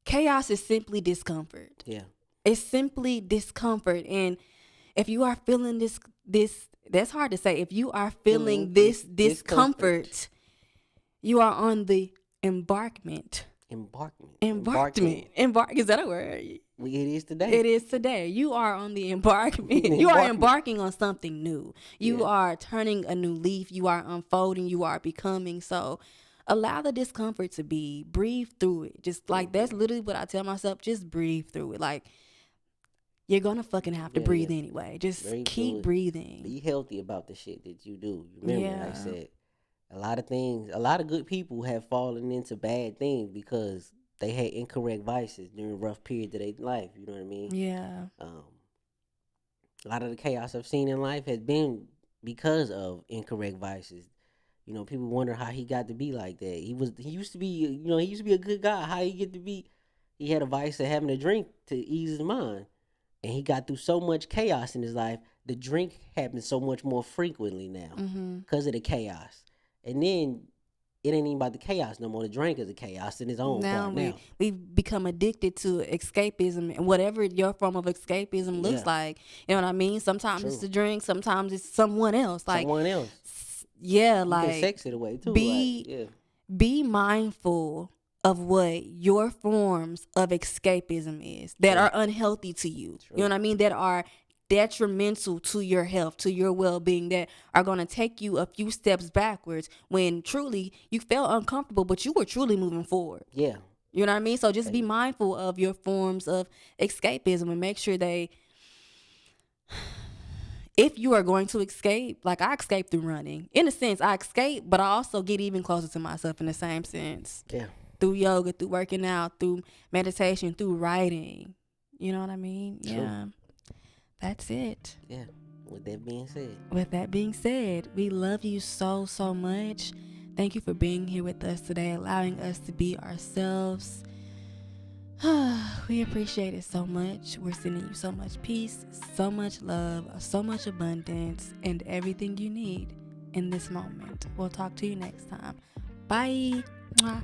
[SPEAKER 1] chaos is simply discomfort.
[SPEAKER 2] yeah.
[SPEAKER 1] It's simply discomfort, and if you are feeling this that's hard to say. If you are feeling
[SPEAKER 2] Feeling
[SPEAKER 1] this
[SPEAKER 2] this discomfort.
[SPEAKER 1] discomfort, you are on the embarkment.
[SPEAKER 2] Embarking.
[SPEAKER 1] Embark, is that a word?
[SPEAKER 2] It is today.
[SPEAKER 1] It is today. You are on the embarkment. You are
[SPEAKER 2] Embarkment.
[SPEAKER 1] embarking on something new. You
[SPEAKER 2] Yeah,
[SPEAKER 1] are turning a new leaf. You are unfolding. You are becoming. So allow the discomfort to be. Breathe through it. Just like that's
[SPEAKER 2] hmm
[SPEAKER 1] literally what I tell myself. Just breathe through it. Like you're going to fucking have to
[SPEAKER 2] yeah, yeah.
[SPEAKER 1] breathe anyway. Just
[SPEAKER 2] Breathe through
[SPEAKER 1] keep
[SPEAKER 2] it.
[SPEAKER 1] breathing.
[SPEAKER 2] Be healthy about the shit that you do. Remember, like I
[SPEAKER 1] Yeah.
[SPEAKER 2] said, a lot of good people have fallen into bad things because they had incorrect vices during rough periods of their life. You know what I mean?
[SPEAKER 1] Yeah.
[SPEAKER 2] Um, a lot of the chaos I've seen in life has been because of incorrect vices. People wonder how he got to be like that. He used to be a good guy. How he get to be? He had a vice of having a drink to ease his mind, and he got through so much chaos in his life. The drink happens so much more frequently now
[SPEAKER 1] Mm-hmm.
[SPEAKER 2] because of the chaos. And then it ain't even about the chaos no more. The drink is a chaos in its own
[SPEAKER 1] Now
[SPEAKER 2] part now.
[SPEAKER 1] we become addicted to escapism, and whatever your form of escapism looks
[SPEAKER 2] Yeah,
[SPEAKER 1] like. You know what I mean? Sometimes it's
[SPEAKER 2] true.
[SPEAKER 1] the drink, sometimes it's someone else. Like
[SPEAKER 2] Someone else.
[SPEAKER 1] yeah,
[SPEAKER 2] You can
[SPEAKER 1] like
[SPEAKER 2] sex it away too. Like,
[SPEAKER 1] be
[SPEAKER 2] yeah,
[SPEAKER 1] be mindful of what your forms of escapism is that
[SPEAKER 2] true,
[SPEAKER 1] are unhealthy to you. You know
[SPEAKER 2] true.
[SPEAKER 1] what I mean? That are detrimental to your health, to your well-being, that are going to take you a few steps backwards when truly you felt uncomfortable, but you were truly moving forward.
[SPEAKER 2] Yeah.
[SPEAKER 1] You know what I mean? So just be
[SPEAKER 2] And
[SPEAKER 1] mindful of your forms of escapism and make sure they, if you are going to escape, like I escape through running. In a sense, I escape, but I also get even closer to myself in the same sense.
[SPEAKER 2] yeah.
[SPEAKER 1] Through yoga, through working out, through meditation, through writing. You know what I mean?
[SPEAKER 2] True.
[SPEAKER 1] Yeah. That's it.
[SPEAKER 2] Yeah. With that being said,
[SPEAKER 1] With that being said, we love you so, so much. Thank you for being here with us today, allowing us to be ourselves. We appreciate it so much. We're sending you so much peace, so much love, so much abundance, and everything you need in this moment. We'll talk to you next time. Bye. Mwah.